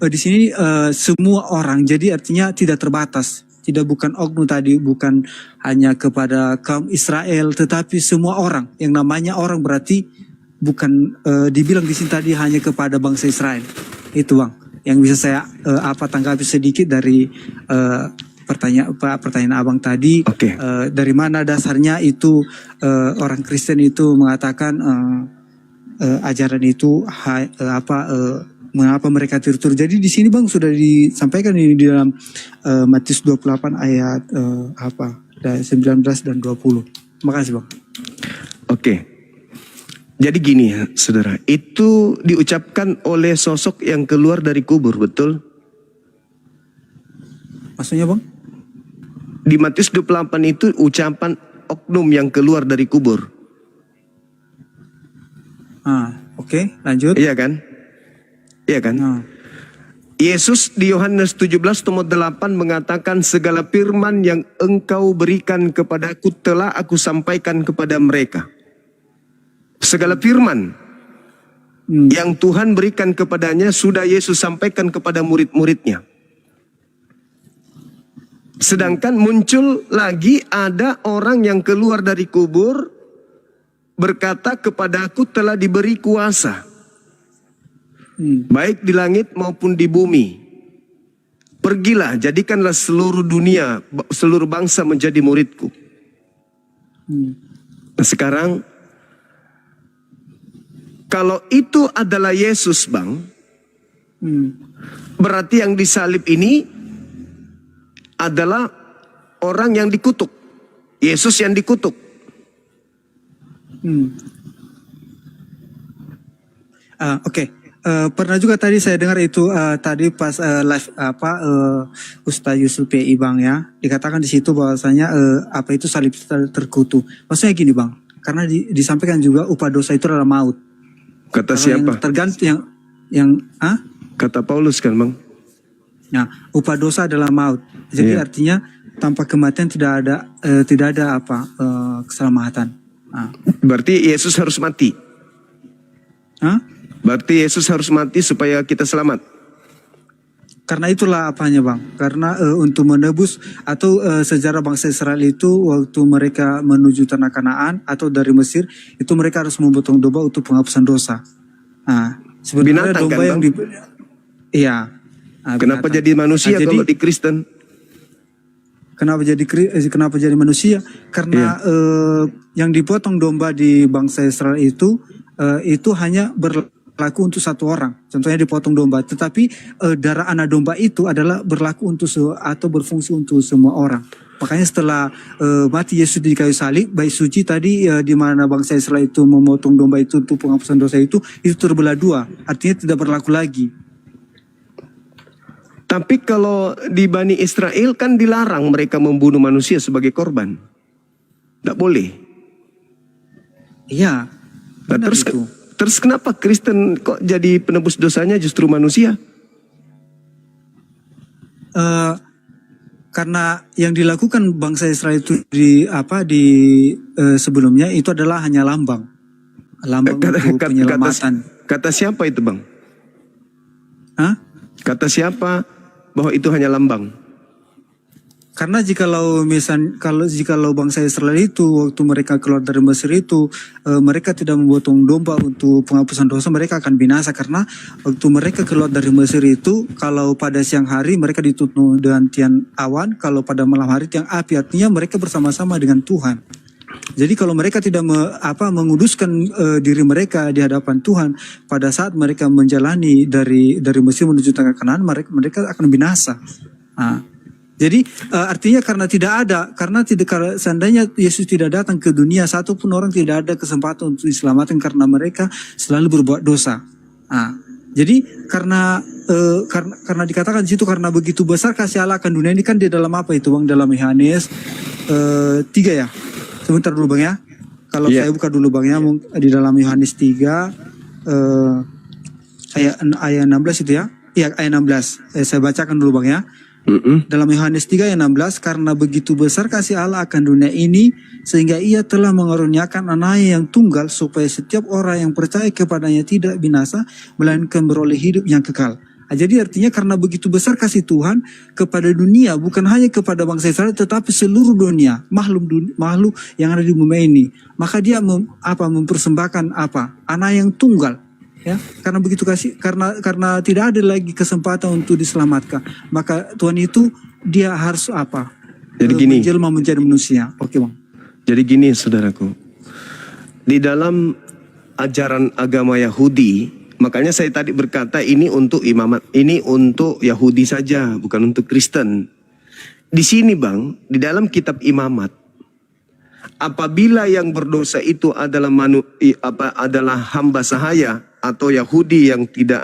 di sini semua orang, jadi artinya tidak terbatas. Tidak bukan oknum tadi, bukan hanya kepada kaum Israel, tetapi semua orang. Yang namanya orang berarti bukan dibilang di sini tadi hanya kepada bangsa Israel. Itu Bang, yang bisa saya tanggapi sedikit dari pertanyaan abang tadi. Oke. Dari mana dasarnya itu orang Kristen itu mengatakan ajaran itu mengapa mereka tiru-tiru. Jadi di sini Bang sudah disampaikan di dalam Matius 28 ayat 19 dan 20. Terima kasih Bang. Oke. Jadi gini ya, saudara, itu diucapkan oleh sosok yang keluar dari kubur, betul? Maksudnya Bang? Di Matius 28 itu ucapan oknum yang keluar dari kubur. Oke, lanjut. Iya kan? Iya kan? Yesus di Yohanes 17 nomor 8 mengatakan, segala firman yang engkau berikan kepadaku telah aku sampaikan kepada mereka. Segala firman yang Tuhan berikan kepadanya sudah Yesus sampaikan kepada murid-muridnya. Sedangkan muncul lagi ada orang yang keluar dari kubur berkata, kepadaku telah diberi kuasa baik di langit maupun di bumi. Pergilah, jadikanlah seluruh dunia, seluruh bangsa menjadi muridku. Nah sekarang, kalau itu adalah Yesus Bang, berarti yang disalib ini adalah orang yang dikutuk. Yesus yang dikutuk. Oke. Pernah juga tadi saya dengar itu tadi pas live Ustaz Yusuf PI Bang ya, dikatakan di situ bahwasanya itu salib terkutuk. Maksudnya gini Bang, karena disampaikan juga upah dosa itu adalah maut. Kata Kalau siapa? Yang tergantung yang Kata Paulus kan Bang? Nah, upah dosa adalah maut. Jadi artinya tanpa kematian tidak ada keselamatan. Berarti Yesus harus mati. Berarti Yesus harus mati supaya kita selamat. Karena itulah apanya Bang. Karena untuk menebus atau sejarah bangsa Israel itu waktu mereka menuju tanah Kanaan atau dari Mesir itu mereka harus memotong domba untuk penghapusan dosa. Sebenarnya Binatang domba kan, yang Bang? Iya. Kenapa Binatang. jadi manusia Jadi, kalau di Kristen? Kenapa jadi manusia? Karena yang dipotong domba di bangsa Israel itu hanya berlaku untuk satu orang. Contohnya dipotong domba. Tetapi darah anak domba itu adalah berlaku untuk atau berfungsi untuk semua orang. Makanya setelah mati Yesus di kayu salib, bait suci tadi di mana bangsa Israel itu memotong domba itu untuk penghapusan dosa itu terbelah dua. Artinya tidak berlaku lagi. Tapi kalau di Bani Israel kan dilarang mereka membunuh manusia sebagai korban. Tidak boleh. Iya. Nah, terus kenapa Kristen kok jadi penebus dosanya justru manusia? Karena yang dilakukan bangsa Israel itu sebelumnya itu adalah hanya lambang untuk penyelamatan. Kata siapa itu Bang? Kata siapa bahwa itu hanya lambang? Karena jikalau bangsa Israel itu waktu mereka keluar dari Mesir itu mereka tidak memotong domba untuk penghapusan dosa, mereka akan binasa. Karena waktu mereka keluar dari Mesir itu, kalau pada siang hari mereka ditutup dengan tiang awan, kalau pada malam hari tiang api, artinya mereka bersama-sama dengan Tuhan. Jadi kalau mereka tidak menguduskan diri mereka di hadapan Tuhan pada saat mereka menjalani dari Mesir menuju tanah Kanaan, mereka akan binasa. Jadi artinya karena seandainya Yesus tidak datang ke dunia, satu pun orang tidak ada kesempatan untuk diselamatkan karena mereka selalu berbuat dosa. Jadi karena dikatakan di situ karena begitu besar kasih Allah akan dunia ini, kan di dalam apa itu Bang? Dalam Yohanes 3 ya. Sebentar dulu Bang ya. Kalau saya buka dulu Bang ya, di dalam Yohanes 3 ayat 16 itu ya. Iya, ayat 16. Saya bacakan dulu Bang ya. Dalam Yohanes 3 ayat 16, karena begitu besar kasih Allah akan dunia ini sehingga ia telah mengaruniakan anaknya yang tunggal supaya setiap orang yang percaya kepadanya tidak binasa melainkan beroleh hidup yang kekal. Jadi artinya karena begitu besar kasih Tuhan kepada dunia, bukan hanya kepada bangsa Israel tetapi seluruh dunia, makhluk yang ada di bumi ini, maka dia mempersembahkan anak yang tunggal. Ya, karena begitu kasih, karena tidak ada lagi kesempatan untuk diselamatkan, maka Tuhan itu dia harus Jadi gini, menjelma menjadi manusia. Oke Bang. Jadi gini saudaraku, di dalam ajaran agama Yahudi, makanya saya tadi berkata ini untuk imamat, ini untuk Yahudi saja, bukan untuk Kristen. Di sini Bang, di dalam kitab imamat, apabila yang berdosa itu adalah adalah hamba sahaya atau Yahudi yang tidak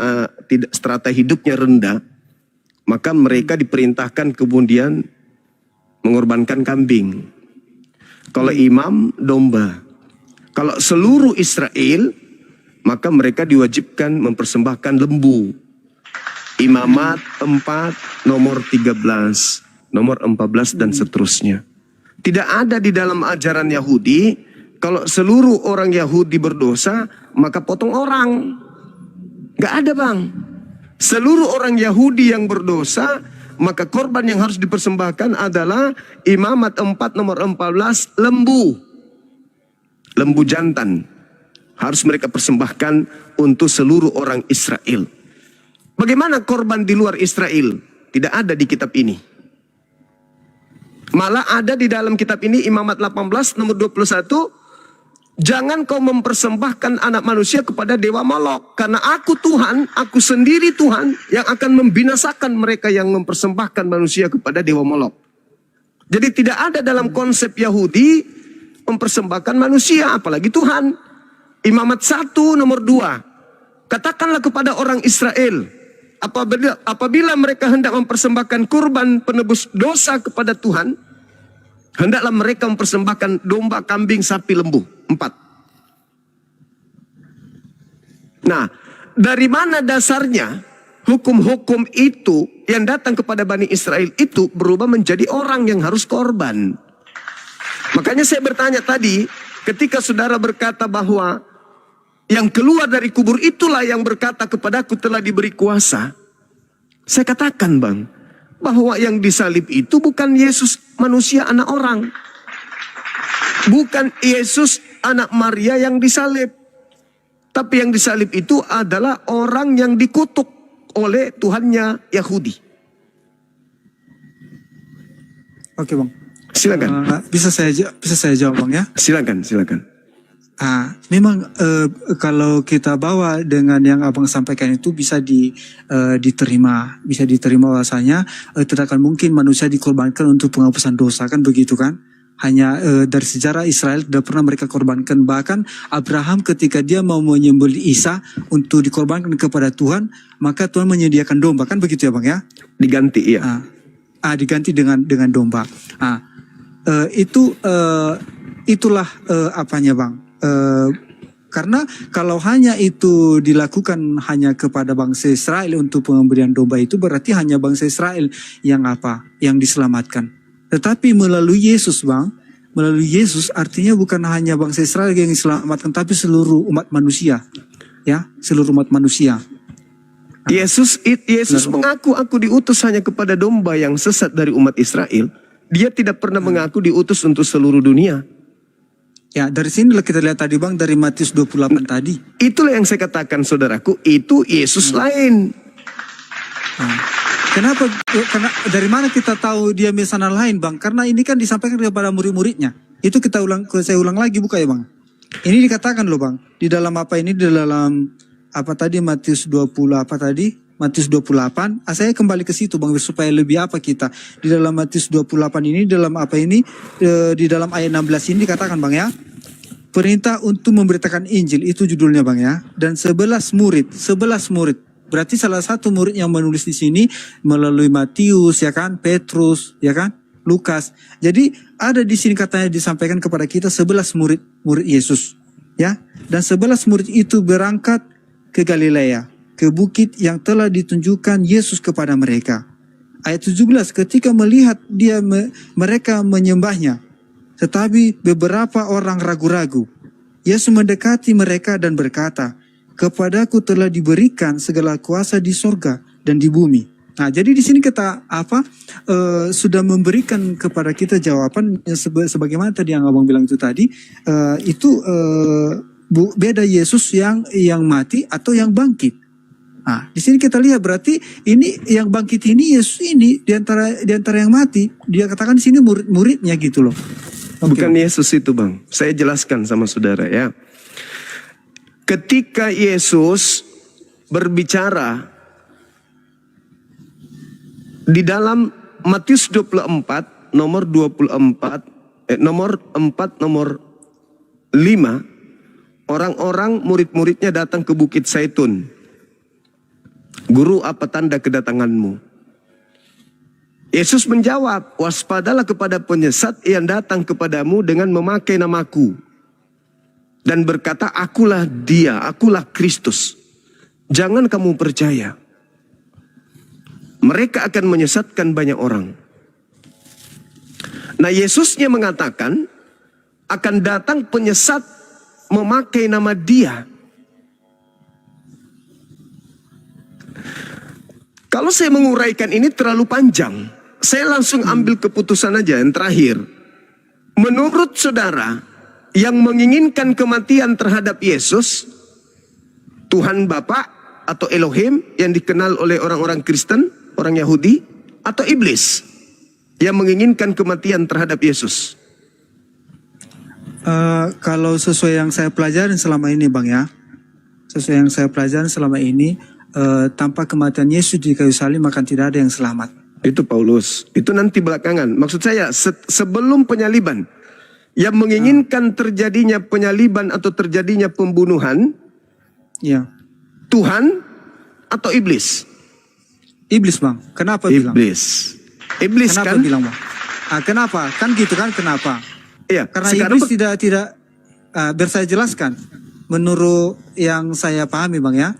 strata hidupnya rendah, maka mereka diperintahkan kemudian mengorbankan kambing. Kalau imam, domba. Kalau seluruh Israel, maka mereka diwajibkan mempersembahkan lembu. Imamat 4 nomor 13, nomor 14 dan seterusnya. Tidak ada di dalam ajaran Yahudi, kalau seluruh orang Yahudi berdosa, maka potong orang. Gak ada Bang. Seluruh orang Yahudi yang berdosa, maka korban yang harus dipersembahkan adalah Imamat 4 nomor 14, lembu. Lembu jantan. Harus mereka persembahkan untuk seluruh orang Israel. Bagaimana korban di luar Israel? Tidak ada di kitab ini. Malah ada di dalam kitab ini Imamat 18 nomor 21. Jangan kau mempersembahkan anak manusia kepada dewa Molok. Karena aku Tuhan, aku sendiri Tuhan yang akan membinasakan mereka yang mempersembahkan manusia kepada dewa Molok. Jadi tidak ada dalam konsep Yahudi mempersembahkan manusia, apalagi Tuhan. Imamat 1 nomor 2. Katakanlah kepada orang Israel, apabila mereka hendak mempersembahkan kurban penebus dosa kepada Tuhan, hendaklah mereka mempersembahkan domba, kambing, sapi, lembu. 4. Nah, dari mana dasarnya hukum-hukum itu yang datang kepada Bani Israel itu berubah menjadi orang yang harus korban? Makanya saya bertanya tadi, ketika saudara berkata bahwa yang keluar dari kubur itulah yang berkata kepadaku telah diberi kuasa. Saya katakan Bang, bahwa yang disalib itu bukan Yesus manusia anak orang. Bukan Yesus anak Maria yang disalib. Tapi yang disalib itu adalah orang yang dikutuk oleh Tuhannya Yahudi. Oke Bang. Silakan. Bisa saya jawab Bang ya? Silakan. Memang kalau kita bawa dengan yang Abang sampaikan itu bisa diterima bahwasanya tidak akan mungkin manusia dikorbankan untuk penghapusan dosa, kan begitu kan? Hanya dari sejarah Israel tidak pernah mereka korbankan. Bahkan Abraham ketika dia mau menyembelih Isa untuk dikorbankan kepada Tuhan, maka Tuhan menyediakan domba, kan begitu ya Bang ya? Diganti, iya. Diganti dengan domba. Itulah apanya Bang. Karena kalau hanya itu dilakukan hanya kepada bangsa Israel untuk pemberian domba itu, berarti hanya bangsa Israel yang diselamatkan. Tetapi melalui Yesus Bang, melalui Yesus artinya bukan hanya bangsa Israel yang diselamatkan, tapi seluruh umat manusia. Ya, seluruh umat manusia. Yesus mengaku, aku diutus hanya kepada domba yang sesat dari umat Israel. Dia tidak pernah mengaku diutus untuk seluruh dunia. Ya, dari sinilah kita lihat tadi Bang, dari Matius 28 tadi. Itulah yang saya katakan saudaraku, itu Yesus lain. Kenapa? Karena dari mana kita tahu dia misalnya lain Bang? Karena ini kan disampaikan kepada murid-muridnya. Itu saya ulang lagi buka ya Bang. Ini dikatakan loh Bang, di dalam apa ini, di dalam apa tadi Matius 20 apa tadi? Matius 28. Saya kembali ke situ Bang supaya lebih apa kita. Di dalam Matius 28 ini dalam apa ini di dalam ayat 16 ini dikatakan Bang ya. Perintah untuk memberitakan Injil itu judulnya Bang ya. Dan 11 murid. Berarti salah satu murid yang menulis di sini melalui Matius ya kan, Petrus ya kan, Lukas. Jadi ada di sini katanya disampaikan kepada kita 11 murid Yesus ya. Dan 11 murid itu berangkat ke Galilea, ke bukit yang telah ditunjukkan Yesus kepada mereka. Ayat 17, ketika melihat mereka menyembahnya, tetapi beberapa orang ragu-ragu. Yesus mendekati mereka dan berkata, "Kepadaku telah diberikan segala kuasa di sorga dan di bumi." Nah, jadi di sini kita sudah memberikan kepada kita jawaban sebagaimana tadi yang abang bilang itu tadi, beda Yesus yang mati atau yang bangkit. Nah, di sini kita lihat berarti ini yang bangkit ini Yesus ini di antara yang mati, dia katakan di sini murid-muridnya gitu loh. Bukan Yesus itu Bang. Saya jelaskan sama saudara ya. Ketika Yesus berbicara di dalam Matius 24 nomor 4 nomor 5, orang-orang murid-muridnya datang ke Bukit Zaitun. "Guru, apa tanda kedatanganmu?" Yesus menjawab, "Waspadalah kepada penyesat yang datang kepadamu dengan memakai namaku dan berkata, akulah dia, akulah Kristus. Jangan kamu percaya. Mereka akan menyesatkan banyak orang." Nah, Yesusnya mengatakan akan datang penyesat memakai nama dia. Kalau saya menguraikan ini terlalu panjang. Saya langsung ambil keputusan aja yang terakhir. Menurut saudara, yang menginginkan kematian terhadap Yesus, Tuhan Bapa atau Elohim yang dikenal oleh orang-orang Kristen, orang Yahudi, atau iblis yang menginginkan kematian terhadap Yesus? Kalau sesuai yang saya pelajarin selama ini Bang ya, tanpa kematian Yesus di kayu salib maka tidak ada yang selamat. Itu Paulus, itu nanti belakangan. Maksud saya sebelum penyaliban, yang menginginkan terjadinya penyaliban atau terjadinya pembunuhan, ya, Tuhan atau iblis? Iblis Bang, kenapa bilang? Iblis Kenapa kan? bilang Bang? Kenapa? Kan gitu kan kenapa? Iya. Karena iblis tidak biar saya jelaskan. Menurut yang saya pahami Bang ya,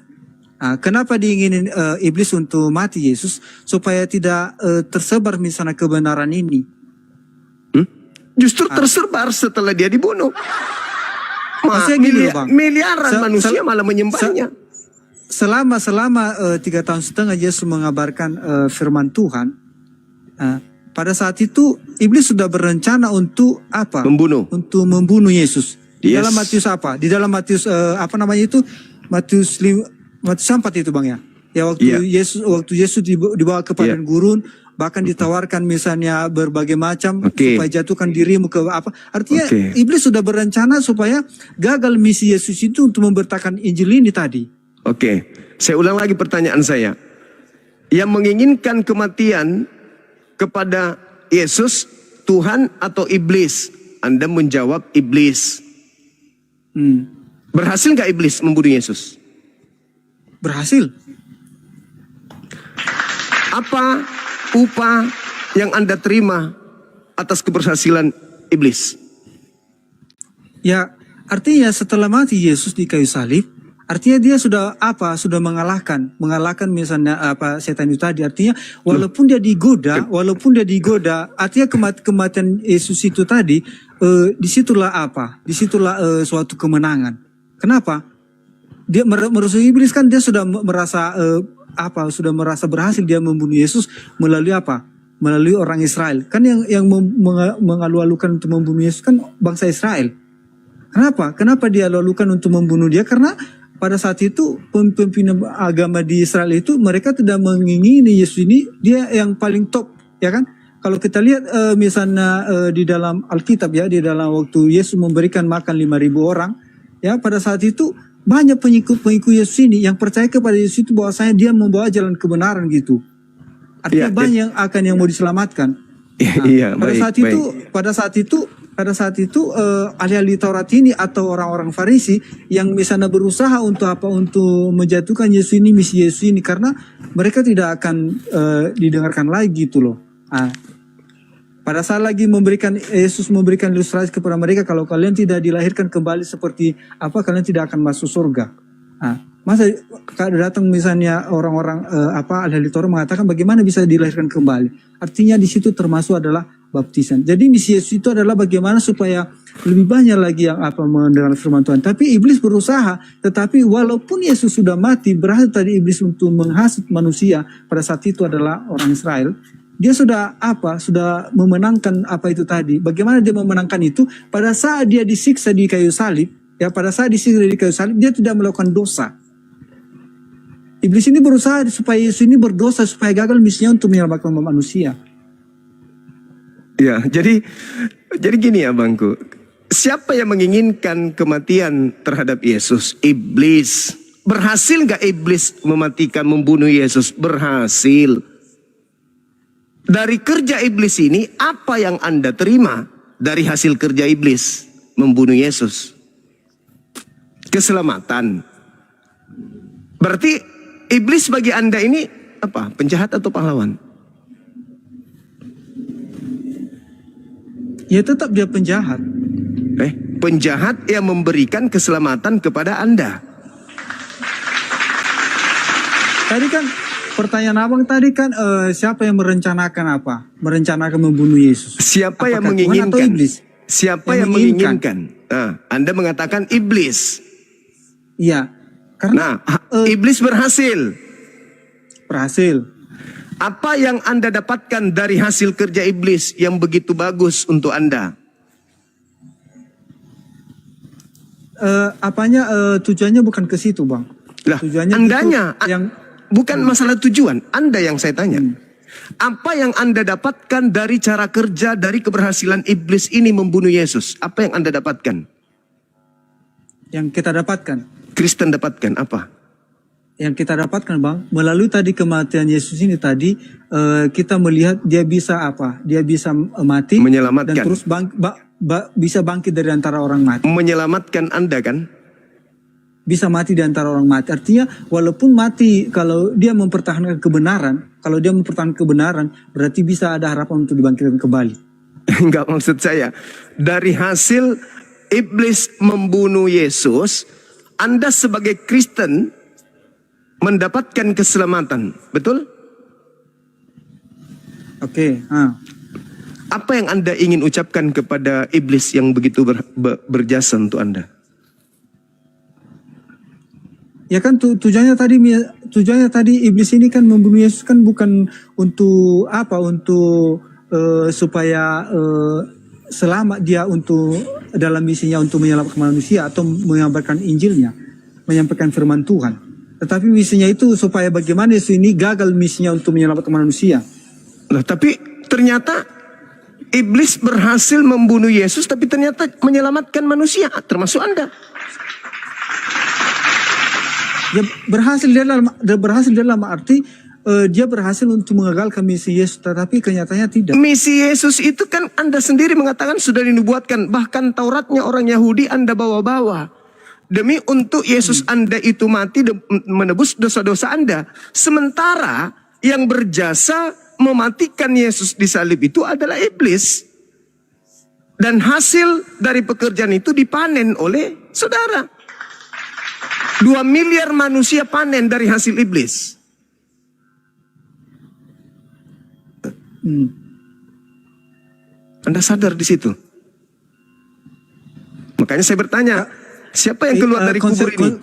kenapa diinginin iblis untuk mati Yesus supaya tidak tersebar misalnya kebenaran ini? Justru tersebar setelah dia dibunuh. Miliaran manusia malah menyembahnya. Selama 3 tahun setengah Yesus mengabarkan firman Tuhan. Pada saat itu iblis sudah berencana untuk apa? Membunuh. Untuk membunuh Yesus. Di Yes. dalam Matius apa? Di dalam Matius Matius 4 itu Bang ya. Ya waktu Yesus dibawa ke padang gurun, bahkan ditawarkan misalnya berbagai macam supaya jatuhkan dirimu ke apa? Artinya iblis sudah berencana supaya gagal misi Yesus itu untuk memberitakan Injil ini tadi. Oke, saya ulang lagi pertanyaan saya. Yang menginginkan kematian kepada Yesus, Tuhan atau iblis? Anda menjawab iblis. Berhasil nggak iblis membunuh Yesus? Berhasil. Apa upah yang Anda terima atas keberhasilan iblis? Ya, artinya setelah mati Yesus di kayu salib, artinya dia sudah mengalahkan misalnya setan itu tadi. Artinya walaupun dia digoda, artinya kematian Yesus itu tadi, disitulah suatu kemenangan. Kenapa? Dia merusuh iblis kan, dia sudah merasa berhasil dia membunuh Yesus melalui apa? Melalui orang Israel. Kan yang mengalu-alukan untuk membunuh Yesus kan bangsa Israel. Kenapa dia lalukan untuk membunuh dia? Karena pada saat itu pemimpin agama di Israel itu mereka tidak mengingini Yesus ini dia yang paling top, ya kan? Kalau kita lihat misalnya di dalam Alkitab ya, di dalam waktu Yesus memberikan makan 5.000 orang, ya pada saat itu banyak pengikut Yesus ini yang percaya kepada Yesus itu bahwasanya dia membawa jalan kebenaran gitu. Artinya Iya, banyak akan yang mau diselamatkan. Iya, Pada saat itu ahli-ahli Taurat ini atau orang-orang Farisi yang misalnya berusaha untuk untuk menjatuhkan Yesus ini, misi Yesus ini, karena mereka tidak akan didengarkan lagi gitu loh. Pada saat lagi Yesus memberikan ilustrasi kepada mereka, kalau kalian tidak dilahirkan kembali seperti apa, kalian tidak akan masuk surga. Masa datang misalnya orang-orang ahli Taurat mengatakan bagaimana bisa dilahirkan kembali? Artinya di situ termasuk adalah baptisan. Jadi misi Yesus itu adalah bagaimana supaya lebih banyak lagi yang mendengar firman Tuhan. Tapi iblis berusaha, tetapi walaupun Yesus sudah mati, berhasil tadi iblis untuk menghasut manusia pada saat itu adalah orang Israel. Dia sudah memenangkan apa itu tadi. Bagaimana dia memenangkan itu? Pada saat dia disiksa di kayu salib, dia tidak melakukan dosa. Iblis ini berusaha supaya Yesus ini berdosa, supaya gagal misinya untuk menyelamatkan manusia. Ya, jadi gini ya Bangku. Siapa yang menginginkan kematian terhadap Yesus? Iblis. Berhasil gak iblis membunuh Yesus? Berhasil. Dari kerja iblis ini, apa yang Anda terima dari hasil kerja iblis membunuh Yesus? Keselamatan. Berarti iblis bagi Anda ini apa? Penjahat atau pahlawan? Ya tetap dia penjahat. Penjahat yang memberikan keselamatan kepada Anda. Tadi kan pertanyaan abang tadi kan siapa yang merencanakan apa? Merencanakan membunuh Yesus. Siapa yang Apakah Tuhan menginginkan? atau iblis? Siapa yang menginginkan? Anda mengatakan iblis. Iya. Karena iblis berhasil. Apa yang Anda dapatkan dari hasil kerja iblis yang begitu bagus untuk Anda? Tujuannya bukan ke situ, Bang. Lah, tujuannya Andanya yang bukan masalah tujuan, Anda yang saya tanya. Apa yang Anda dapatkan dari cara kerja, dari keberhasilan iblis ini membunuh Yesus? Apa yang Anda dapatkan? Yang kita dapatkan. Kristen dapatkan apa? Yang kita dapatkan, Bang, melalui tadi kematian Yesus ini tadi, kita melihat dia bisa apa? Dia bisa mati, menyelamatkan, dan terus bisa bangkit dari antara orang mati. Menyelamatkan Anda kan? Bisa mati di antara orang mati. Artinya walaupun mati, kalau dia mempertahankan kebenaran, berarti bisa ada harapan untuk dibangkitkan kembali. Enggak, maksud saya, dari hasil iblis membunuh Yesus, Anda sebagai Kristen mendapatkan keselamatan, betul? Oke. Apa yang Anda ingin ucapkan kepada iblis yang begitu berjasa untuk Anda? Ya kan tujuannya tadi iblis ini kan membunuh Yesus kan bukan untuk apa? Untuk supaya selamat dia untuk dalam misinya untuk menyelamatkan manusia atau menyampaikan Injilnya, menyampaikan firman Tuhan. Tetapi misinya itu supaya bagaimana Yesus ini gagal misinya untuk menyelamatkan manusia. Nah, tapi ternyata iblis berhasil membunuh Yesus, tapi ternyata menyelamatkan manusia, termasuk Anda. Dia berhasil dalam arti dia berhasil untuk mengagalkan misi Yesus, tetapi kenyataannya tidak. Misi Yesus itu kan Anda sendiri mengatakan sudah dinubuatkan, bahkan Tauratnya orang Yahudi Anda bawa-bawa. Demi untuk Yesus Anda itu mati menebus dosa-dosa Anda. Sementara yang berjasa mematikan Yesus di salib itu adalah iblis. Dan hasil dari pekerjaan itu dipanen oleh saudara. 2 miliar manusia panen dari hasil iblis. Anda sadar di situ? Makanya saya bertanya, siapa yang keluar dari kubur ini?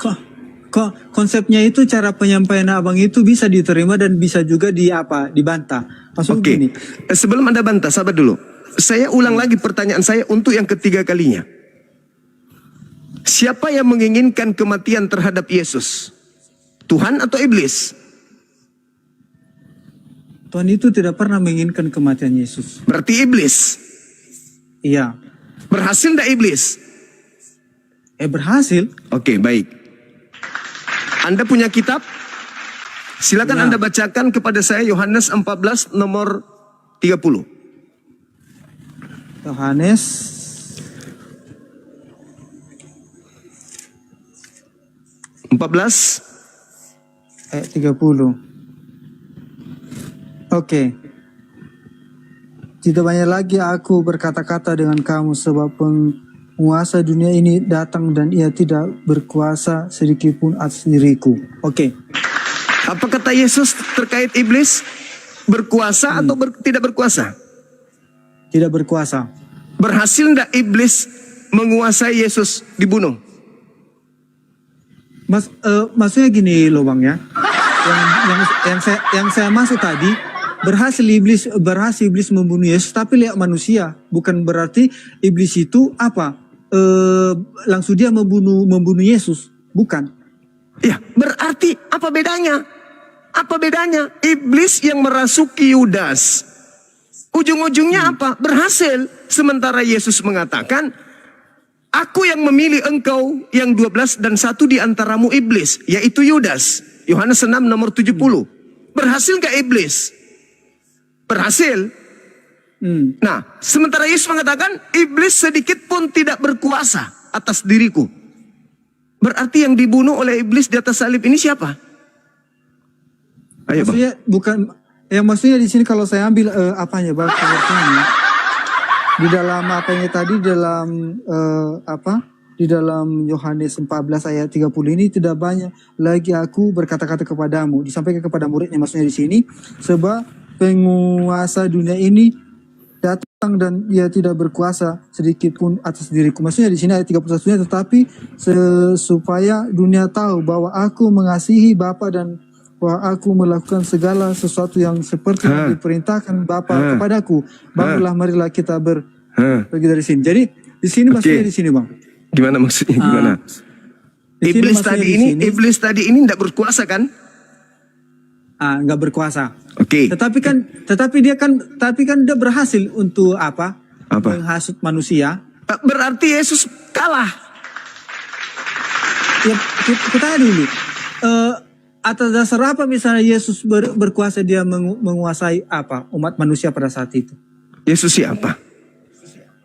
Konsepnya itu, cara penyampaian abang itu bisa diterima dan bisa juga dibantah. Maksud Oke. gini. Sebelum Anda bantah, sabar dulu. Saya ulang lagi pertanyaan saya untuk yang ketiga kalinya. Siapa yang menginginkan kematian terhadap Yesus? Tuhan atau iblis? Tuhan itu tidak pernah menginginkan kematian Yesus. Berarti iblis. Iya. Berhasil enggak iblis? Berhasil. Oke, baik. Anda punya kitab? Silakan Ya. Anda bacakan kepada saya Yohanes 14 nomor 30. Yohanes 14. ayat 30. Oke. Tidak banyak lagi aku berkata-kata dengan kamu sebab penguasa dunia ini datang dan ia tidak berkuasa sedikit pun atas diriku. Oke. Apa kata Yesus terkait iblis? Berkuasa atau tidak berkuasa? Tidak berkuasa. Berhasil tidak iblis menguasai Yesus dibunuh? Maksudnya gini loh Bang ya. Yang saya maksud tadi berhasil iblis membunuh Yesus tapi lihat manusia, bukan berarti iblis itu apa? Langsung dia membunuh Yesus, bukan. Ya, berarti apa bedanya? Apa bedanya? Iblis yang merasuki Yudas. Ujung-ujungnya apa? Berhasil. Sementara Yesus mengatakan, aku yang memilih engkau yang 12 dan satu di antaramu iblis, yaitu Yudas. Yohanes 6 nomor 70. Berhasil gak iblis? Berhasil. Nah, sementara Yesus mengatakan, iblis sedikit pun tidak berkuasa atas diriku. Berarti yang dibunuh oleh iblis di atas salib ini siapa? Ayo Bang. Maksudnya bukan, yang maksudnya di sini kalau saya ambil apanya Bang, pengertiannya di dalam apanya tadi di dalam Yohanes 14 ayat 30 ini tidak banyak lagi aku berkata-kata kepadamu, disampaikan kepada muridnya maksudnya di sini, sebab penguasa dunia ini datang dan ia tidak berkuasa sedikit pun atas diriku. Maksudnya di sini ayat 31-nya, tetapi supaya dunia tahu bahwa aku mengasihi Bapa dan bahwa aku melakukan segala sesuatu yang seperti yang diperintahkan Bapa kepadaku. Bangunlah, marilah kita pergi dari sini. Jadi di sini maksudnya di sini Bang. Gimana maksudnya? Gimana? Di sini Iblis maksudnya tadi di ini, sini, iblis tadi ini tidak berkuasa kan? nggak berkuasa. Oke. Tetapi dia dia berhasil untuk apa? Apa? Menghasut manusia. Berarti Yesus kalah. Ya, kita tanya dulu. Atas dasar apa misalnya Yesus berkuasa, dia menguasai apa? Umat manusia pada saat itu. Yesus siapa?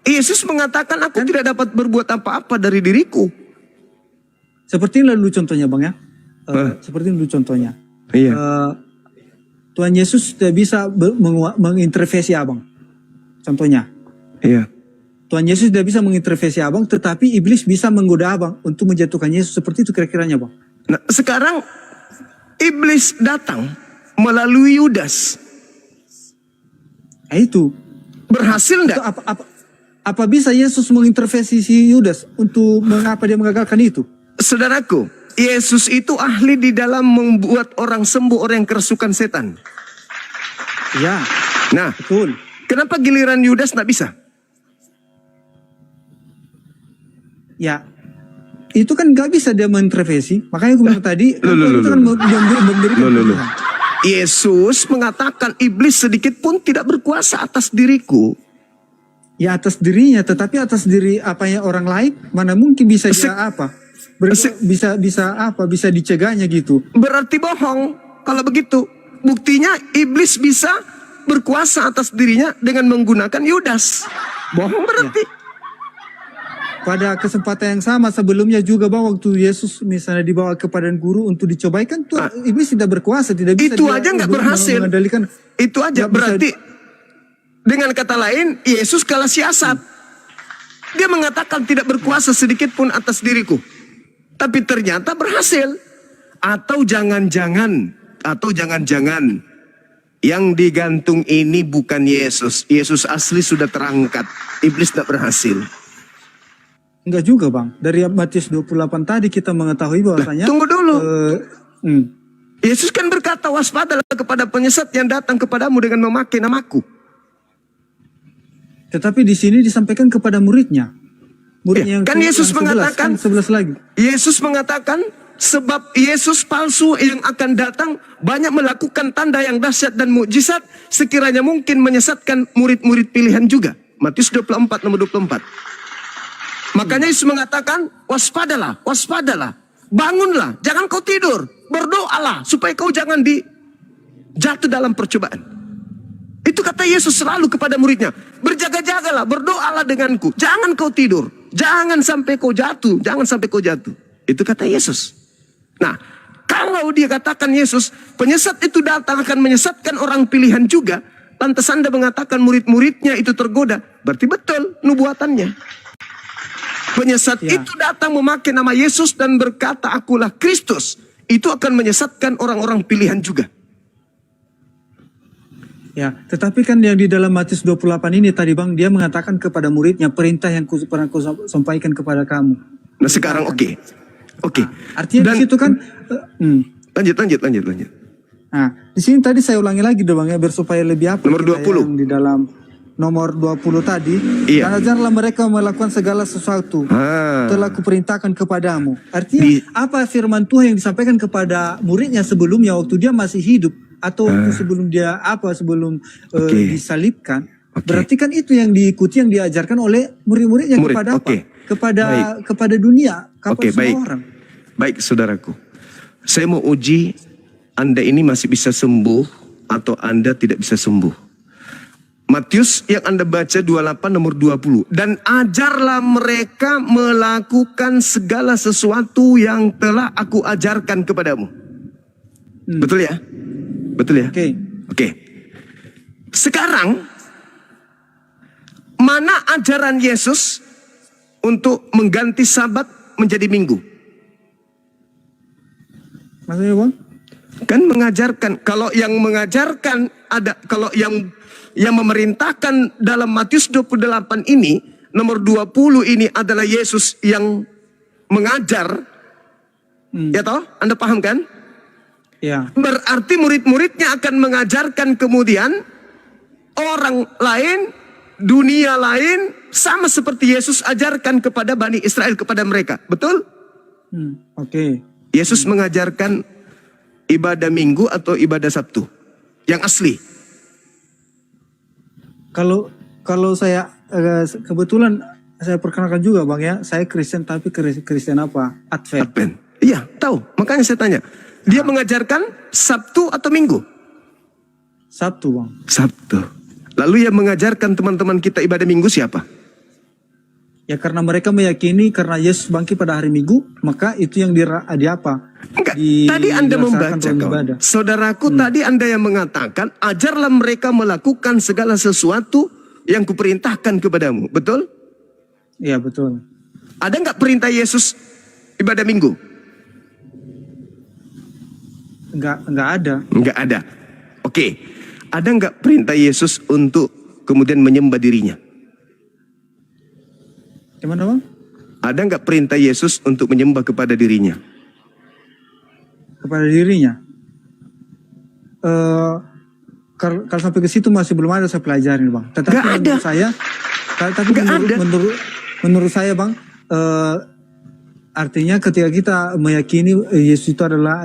Yesus mengatakan aku tidak dapat berbuat apa-apa dari diriku. Seperti ini dulu contohnya Bang ya. Seperti ini dulu contohnya. Iya. Tuhan Yesus tidak bisa mengintervensi abang. Contohnya. Iya. Tuhan Yesus tidak bisa mengintervensi abang, tetapi iblis bisa menggoda abang untuk menjatuhkan Yesus. Seperti itu kira-kiranya Bang. Nah, sekarang iblis datang melalui Yudas. Nah, itu. Berhasil enggak? Apa bisa Yesus mengintervensi si Yudas untuk mengapa dia mengagalkan itu? Saudaraku, Yesus itu ahli di dalam membuat orang sembuh, orang yang kerasukan setan. Ya, Nah, betul. kenapa giliran Yudas enggak bisa? Ya, itu kan nggak bisa dia mengintervensi. Makanya aku bilang tadi, itu kan memberikan pilihan. Yesus mengatakan iblis sedikit pun tidak berkuasa atas diriku. Ya atas dirinya, tetapi atas diri apanya orang lain, mana mungkin bisa dia apa? Bisa dicegahnya gitu. Berarti bohong kalau begitu. Buktinya iblis bisa berkuasa atas dirinya dengan menggunakan Yudas. Bohong berarti. Pada kesempatan yang sama sebelumnya juga Bang, waktu Yesus misalnya dibawa ke padang guru untuk dicobai kan tuh iblis tidak berkuasa, tidak bisa. Itu aja nggak berhasil. Mengendalikan. Itu aja berarti. Dengan kata lain, Yesus kalah siasat. Dia mengatakan tidak berkuasa sedikit pun atas diriku. Tapi ternyata berhasil. Atau jangan-jangan yang digantung ini bukan Yesus. Yesus asli sudah terangkat. Iblis tidak berhasil. Enggak juga Bang. Dari Matius 28 tadi kita mengetahui bahwasanya. Tunggu dulu. Yesus kan berkata, waspadalah kepada penyesat yang datang kepadamu dengan memakai namaku. Tetapi di sini disampaikan kepada muridnya. Muridnya Kan Yesus mengatakan, 11 lagi. Yesus mengatakan, sebab Yesus palsu yang akan datang banyak melakukan tanda yang dahsyat dan mukjizat, sekiranya mungkin menyesatkan murid-murid pilihan juga. Matius 24 nomor 24. Makanya Yesus mengatakan, waspadalah, waspadalah. bangunlah, jangan kau tidur, berdoalah supaya kau jangan jatuh dalam percobaan. Itu kata Yesus selalu kepada muridnya, berjaga-jagalah, berdoalah denganku, jangan kau tidur, jangan sampai kau jatuh, jangan sampai kau jatuh. Itu kata Yesus. Nah, kalau dia katakan Yesus, penyesat itu datang akan menyesatkan orang pilihan juga, lantas Anda mengatakan murid-muridnya itu tergoda, berarti betul nubuatannya. Penyesat itu datang memakai nama Yesus dan berkata, akulah Kristus. Itu akan menyesatkan orang-orang pilihan juga. Ya, tetapi kan yang di dalam Matius 28 ini tadi Bang, dia mengatakan kepada muridnya, perintah yang pernah ku sampaikan kepada kamu. Nah sekarang oke. Nah, artinya di situ kan, Lanjut. nah di sini tadi saya ulangi lagi dong Bang ya, biar supaya lebih apa. Nomor 20. Yang di dalam nomor 20 tadi, Iya. dan ajarlah mereka melakukan segala sesuatu telah kuperintahkan kepadamu. Artinya apa firman Tuhan yang disampaikan kepada muridnya sebelumnya waktu dia masih hidup atau waktu sebelum dia sebelum disalibkan. Berarti kan itu yang diikuti, yang diajarkan oleh murid-muridnya kepada apa? Kepada dunia, kepada semua orang. Baik saudaraku, saya mau uji Anda ini masih bisa sembuh atau Anda tidak bisa sembuh. Matius yang Anda baca 28 nomor 20. Dan ajarlah mereka melakukan segala sesuatu yang telah aku ajarkan kepadamu. Betul ya? Betul ya? Oke. Sekarang, mana ajaran Yesus untuk mengganti Sabat menjadi Minggu? Maksudnya Bang? Kan mengajarkan, kalau yang mengajarkan ada, kalau yang memerintahkan dalam Matius 28 ini, nomor 20 ini adalah Yesus yang mengajar. Ya toh? Anda paham kan? Ya. Berarti murid-muridnya akan mengajarkan kemudian orang lain, dunia lain, sama seperti Yesus ajarkan kepada Bani Israel, kepada mereka. Betul? Oke. Yesus mengajarkan ibadah Minggu atau ibadah Sabtu yang asli. Kalau saya kebetulan saya perkenalkan juga Bang ya, saya Kristen tapi Kristen apa? Advent. Iya, tahu. Makanya saya tanya. Dia mengajarkan Sabtu atau Minggu? Sabtu Bang. Sabtu. Lalu yang mengajarkan teman-teman kita ibadah Minggu siapa? Ya karena mereka meyakini karena Yesus bangkit pada hari Minggu, maka itu yang Enggak, tadi Anda membaca saudaraku, tadi Anda yang mengatakan, ajarlah mereka melakukan segala sesuatu yang kuperintahkan kepadamu. Betul? Iya betul. Ada nggak perintah Yesus ibadah Minggu? Enggak ada. Enggak ada. Oke. Ada nggak perintah Yesus untuk kemudian menyembah dirinya? Gimana Bang? Ada nggak perintah Yesus untuk menyembah kepada dirinya? Kepada dirinya? Kalau sampai ke situ masih belum ada saya pelajarin Bang. Tetapi nggak ada. Menurut saya Bang, artinya ketika kita meyakini Yesus itu adalah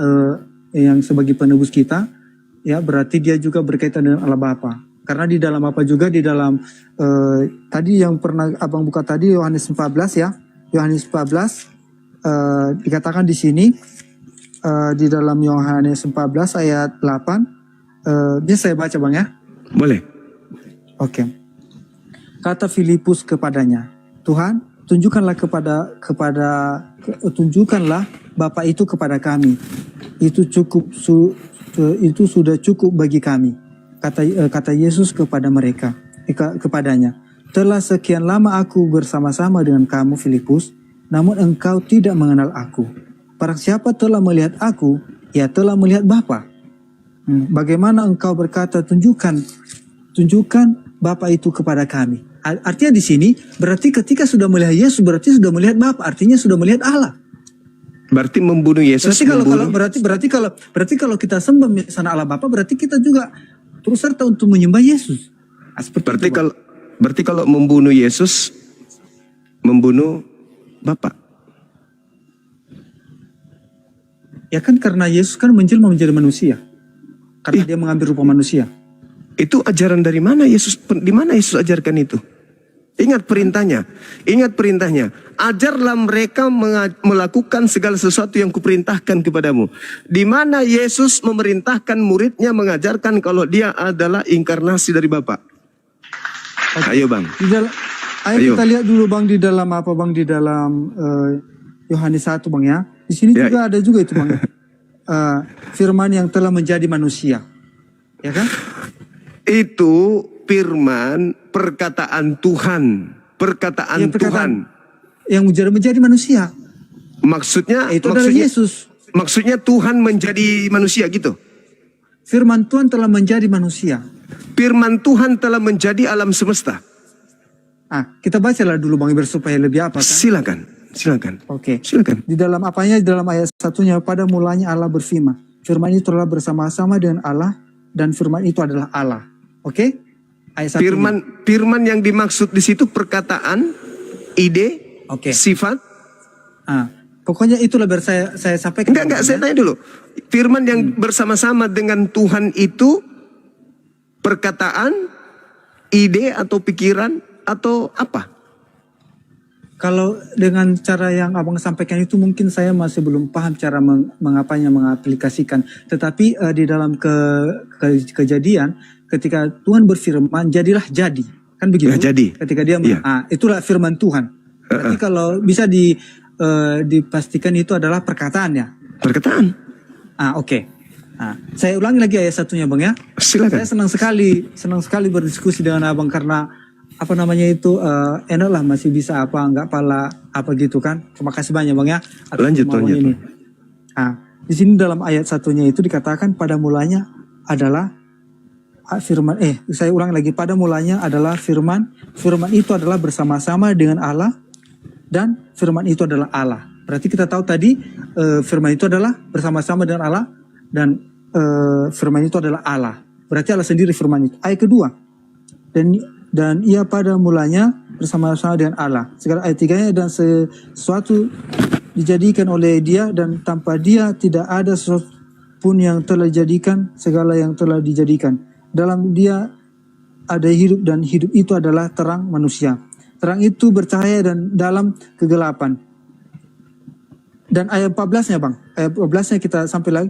yang sebagai penebus kita, ya berarti dia juga berkaitan dengan Allah Bapa. Karena di dalam apa juga di dalam tadi yang pernah Abang buka tadi Yohanes 14 ya. Yohanes 14 dikatakan di sini di dalam Yohanes 14 ayat 8 bisa saya baca Bang ya? Boleh. Oke. Kata Filipus kepadanya, Tuhan, tunjukkanlah tunjukkanlah Bapa itu kepada kami. Itu sudah cukup bagi kami. Kata Yesus kepadanya, telah sekian lama aku bersama-sama dengan kamu Filipus, namun engkau tidak mengenal aku. Barang siapa telah melihat aku, ia telah melihat Bapa. Bagaimana engkau berkata tunjukkan Bapa itu kepada kami? Artinya di sini berarti ketika sudah melihat Yesus berarti sudah melihat Bapa, artinya sudah melihat Allah. Berarti membunuh Yesus. Berarti kalau kita sembah misalnya Allah Bapa, berarti kita juga turut serta untuk menyembah Yesus. Berarti kalau membunuh Yesus, membunuh Bapa. Ya kan karena Yesus kan menjelma menjadi manusia. Karena dia mengambil rupa manusia. Itu ajaran dari mana Yesus? Di mana Yesus ajarkan itu? Ingat perintahnya. Ingat perintahnya. Ajarlah mereka melakukan segala sesuatu yang kuperintahkan kepadamu. Di mana Yesus memerintahkan muridnya mengajarkan kalau dia adalah inkarnasi dari Bapa. Ayo Bang. Ayo Ayo. kita lihat dulu Bang di dalam apa Bang, di dalam Yohanes 1 Bang ya. Di sini Ya. juga ada juga itu Bang. Firman yang telah menjadi manusia. Ya kan? Itu firman perkataan Tuhan. Perkataan Ya, perkataan Tuhan. yang menjadi manusia. Maksudnya Itu adalah Yesus. Maksudnya Tuhan menjadi manusia gitu. Firman Tuhan telah menjadi manusia. Firman Tuhan telah menjadi alam semesta. Kita bacalah dulu Bang biar supaya lebih apa kan? Silakan. Oke. Silakan. Di dalam apanya? Di dalam ayat 1-nya, pada mulanya Allah berfirman. Firman itu telah bersama-sama dengan Allah dan firman itu adalah Allah. Oke? Ayat 1. Firman yang dimaksud di situ perkataan, ide, Oke. sifat. Pokoknya itulah biar saya sampaikan. Enggak, saya tanya dulu. Firman yang bersama-sama dengan Tuhan itu perkataan, ide atau pikiran atau apa? Kalau dengan cara yang abang sampaikan itu mungkin saya masih belum paham cara mengaplikasikan. Tetapi di dalam kejadian ketika Tuhan berfirman jadilah jadi, kan begitu? Jadi. Ketika dia itulah firman Tuhan. Berarti kalau bisa dipastikan itu adalah perkataannya. Perkataan. Oke. Saya ulangi lagi ayat 1-nya Bang ya. Silakan. Saya senang sekali berdiskusi dengan abang karena apa namanya itu enaklah masih bisa nggak pala apa gitu kan. Terima kasih banyak Bang ya. Lanjut. Ini. Di sini dalam ayat 1-nya itu dikatakan pada mulanya adalah firman. Saya ulang lagi, pada mulanya adalah firman. Firman itu adalah bersama-sama dengan Allah dan firman itu adalah Allah. Berarti kita tahu tadi firman itu adalah bersama-sama dengan Allah dan firman itu adalah Allah. Berarti Allah sendiri firman itu. Ayat kedua. Dan ia pada mulanya bersama-sama dengan Allah. Sekarang ayat 3-nya, dan sesuatu dijadikan oleh dia dan tanpa dia tidak ada sesuatu pun yang telah dijadikan, segala yang telah dijadikan. Dalam dia ada hidup dan hidup itu adalah terang manusia. Terang itu bercahaya dan dalam kegelapan. Dan ayat 14-nya Bang. Ayat 14-nya kita sampai lagi.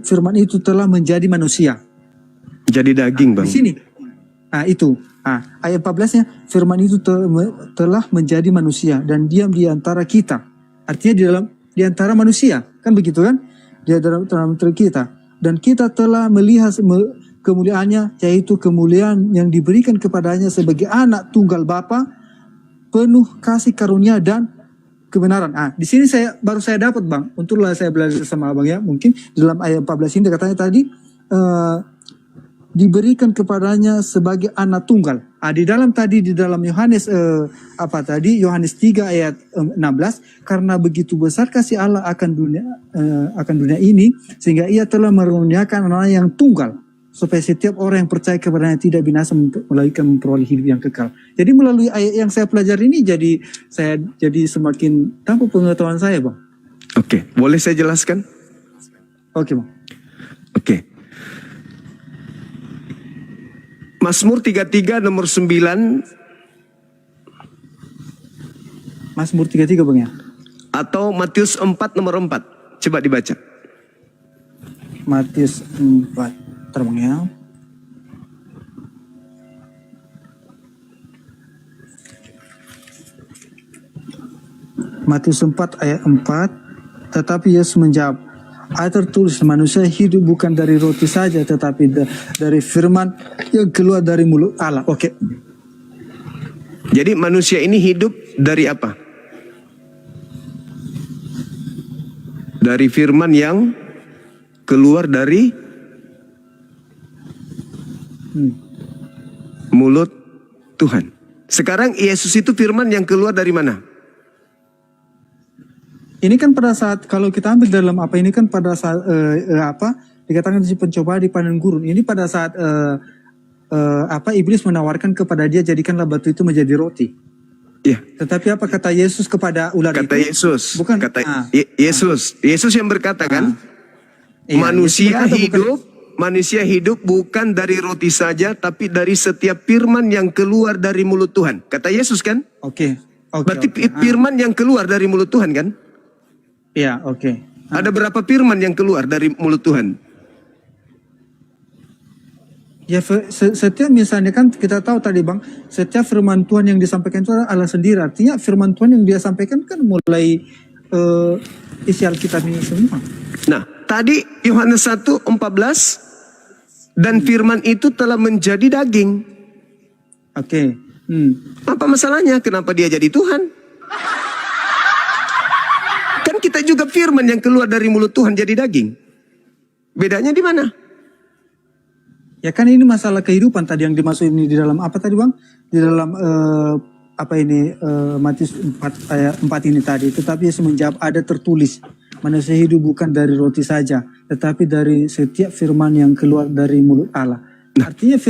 Firman itu telah menjadi manusia. Jadi daging Bang. Di sini. Itu. Ayat 14-nya, firman itu telah menjadi manusia dan diam di antara kita. Artinya di antara manusia, kan begitu kan? Di antara kita. Dan kita telah melihat kemuliaannya, yaitu kemuliaan yang diberikan kepadanya sebagai anak tunggal Bapa, penuh kasih karunia dan kebenaran. Di sini baru saya dapat Bang. Untunglah saya belajar sama Abang ya. Mungkin dalam ayat 14 ini katanya tadi diberikan kepadanya sebagai anak tunggal. Di dalam Yohanes Yohanes 3 ayat 16, karena begitu besar kasih Allah akan dunia ini sehingga ia telah mengaruniakan anak yang tunggal supaya setiap orang yang percaya kepadanya tidak binasa melainkan memperoleh hidup yang kekal. Jadi melalui ayat yang saya pelajari ini saya jadi semakin tambah pengetahuan saya Bang. Oke, boleh saya jelaskan? Oke Bang. Oke. Mazmur 33 nomor 9. Mazmur 33 Bang ya. Atau Matius 4 nomor 4. Coba dibaca. Matius 4. Terbang ya. Matius 4 ayat 4. Tetapi Yesus menjawab, ayat tertulis manusia hidup bukan dari roti saja tetapi dari firman yang keluar dari mulut Allah. Oke. Jadi manusia ini hidup dari apa? Dari firman yang keluar dari mulut Tuhan. Sekarang Yesus itu firman yang keluar dari mana? Ini kan pada saat kalau kita ambil dalam ini kan pada saat dikatakan si pencobaan di padang gurun. Ini pada saat iblis menawarkan kepada dia jadikanlah batu itu menjadi roti. Ya. Tetapi apa kata Yesus kepada ular Kata itu? Yesus. Bukan. Yesus yang berkata kan, Iya, manusia Yesus berkata hidup manusia hidup bukan dari roti saja, tapi dari setiap firman yang keluar dari mulut Tuhan. Kata Yesus kan? Oke. Berarti firman yang keluar dari mulut Tuhan kan? Iya, oke. Ada berapa firman yang keluar dari mulut Tuhan? Ya, setiap misalnya kan kita tahu tadi Bang, setiap firman Tuhan yang disampaikan itu adalah sendiri. Artinya firman Tuhan yang dia sampaikan kan mulai isi Alkitab ini semua. Nah, tadi Yohanes 1:14, dan firman itu telah menjadi daging. Oke. Apa masalahnya? Kenapa dia jadi Tuhan? Kan kita juga firman yang keluar dari mulut Tuhan jadi daging. Bedanya di mana? Ya kan ini masalah kehidupan tadi yang dimaksud ini di dalam apa tadi Bang? Di dalam Matius 4 ayat 4 ini tadi. Tetapi Yesus menjawab, ada tertulis, manusia hidup bukan dari roti saja, tetapi dari setiap firman yang keluar dari mulut Allah. Artinya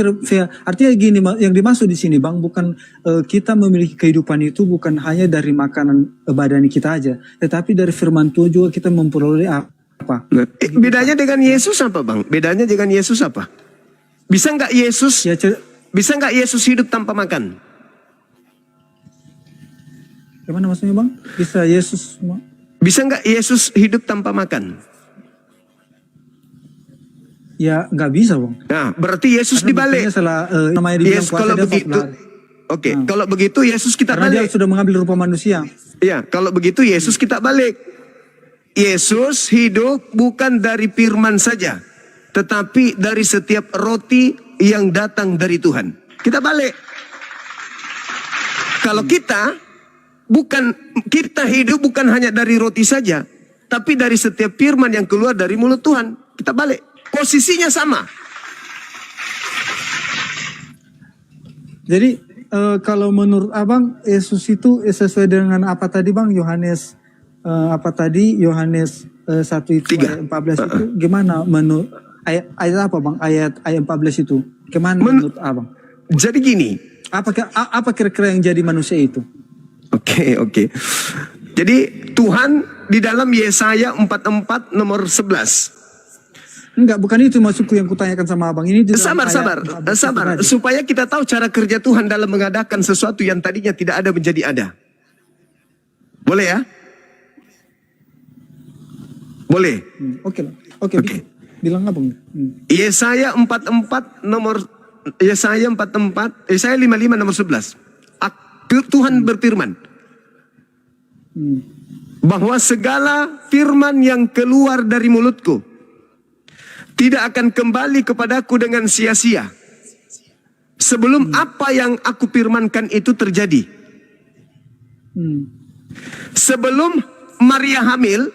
artinya gini, yang dimaksud di sini Bang, bukan kita memiliki kehidupan itu bukan hanya dari makanan badan kita aja, tetapi dari firman Tuhan juga kita memperoleh apa? Bedanya dengan Yesus apa Bang? Bedanya dengan Yesus apa? Bisa nggak Yesus? Ya, Bisa nggak Yesus hidup tanpa makan? Gimana maksudnya Bang? Bisa Yesus? Bisa nggak Yesus hidup tanpa makan? Ya nggak bisa Bang. Nah, berarti Yesus Karena dibalik. Setelah namanya dibilang Yes, puasa, kalau dia begitu, 40 hari. oke, kalau begitu Yesus kita Karena dia balik. sudah mengambil rupa manusia. Ya, kalau begitu Yesus kita balik. Yesus hidup bukan dari firman saja, tetapi dari setiap roti yang datang dari Tuhan. Kita balik. Kalau kita hidup bukan hanya dari roti saja, tapi dari setiap firman yang keluar dari mulut Tuhan. Kita balik. Posisinya sama. Jadi kalau menurut Abang Yesus itu sesuai dengan apa tadi Bang? Yohanes Yohanes 1 itu 3. ayat 14 itu gimana menurut ayat apa Bang? Ayat 14 itu gimana menurut Abang? Jadi gini. Apa kira-kira yang jadi manusia itu? Oke. Jadi Tuhan di dalam Yesaya 44 nomor 11. Enggak, bukan itu maksudku yang kutanyakan sama Abang. Ini di dalam Sabar. ayat 14 itu Supaya kita tahu cara kerja Tuhan dalam mengadakan sesuatu yang tadinya tidak ada menjadi ada. Boleh ya? Boleh. Oke. Bilang Abang. Yesaya 44 Yesaya 55 nomor 11. Tuhan berfirman bahwa segala firman yang keluar dari mulutku tidak akan kembali kepadaku dengan sia-sia sebelum apa yang aku firmankan itu terjadi. Sebelum Maria hamil,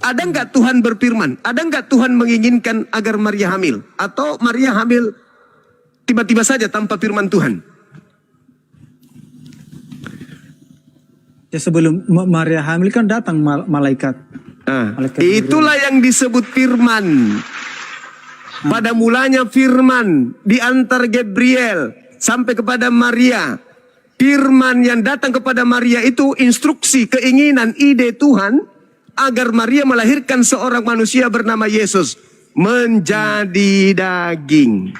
ada nggak Tuhan berfirman? Ada nggak Tuhan menginginkan agar Maria hamil? Atau Maria hamil tiba-tiba saja tanpa firman Tuhan? Ya sebelum Maria hamil kan datang malaikat. Itulah yang disebut firman. Pada mulanya firman diantar Gabriel sampai kepada Maria. Firman yang datang kepada Maria itu instruksi, keinginan, ide Tuhan agar Maria melahirkan seorang manusia bernama Yesus menjadi daging.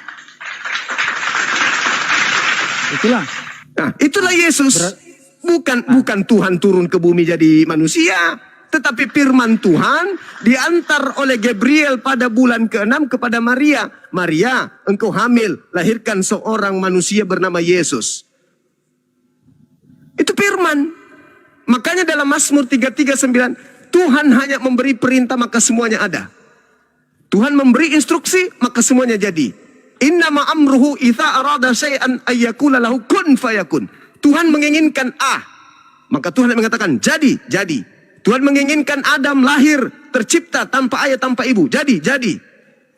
Itulah Yesus. Bukan Tuhan turun ke bumi jadi manusia, tetapi firman Tuhan diantar oleh Gabriel pada bulan ke-6 kepada Maria. Maria, engkau hamil, lahirkan seorang manusia bernama Yesus. Itu firman. Makanya dalam Mazmur 33:9, Tuhan hanya memberi perintah maka semuanya ada. Tuhan memberi instruksi maka semuanya jadi. Innama amruhu idza arada syai'an ayyakula lahu kun fayakun. Tuhan menginginkan A, maka Tuhan mengatakan jadi. Tuhan menginginkan Adam lahir, tercipta tanpa ayah, tanpa ibu. Jadi.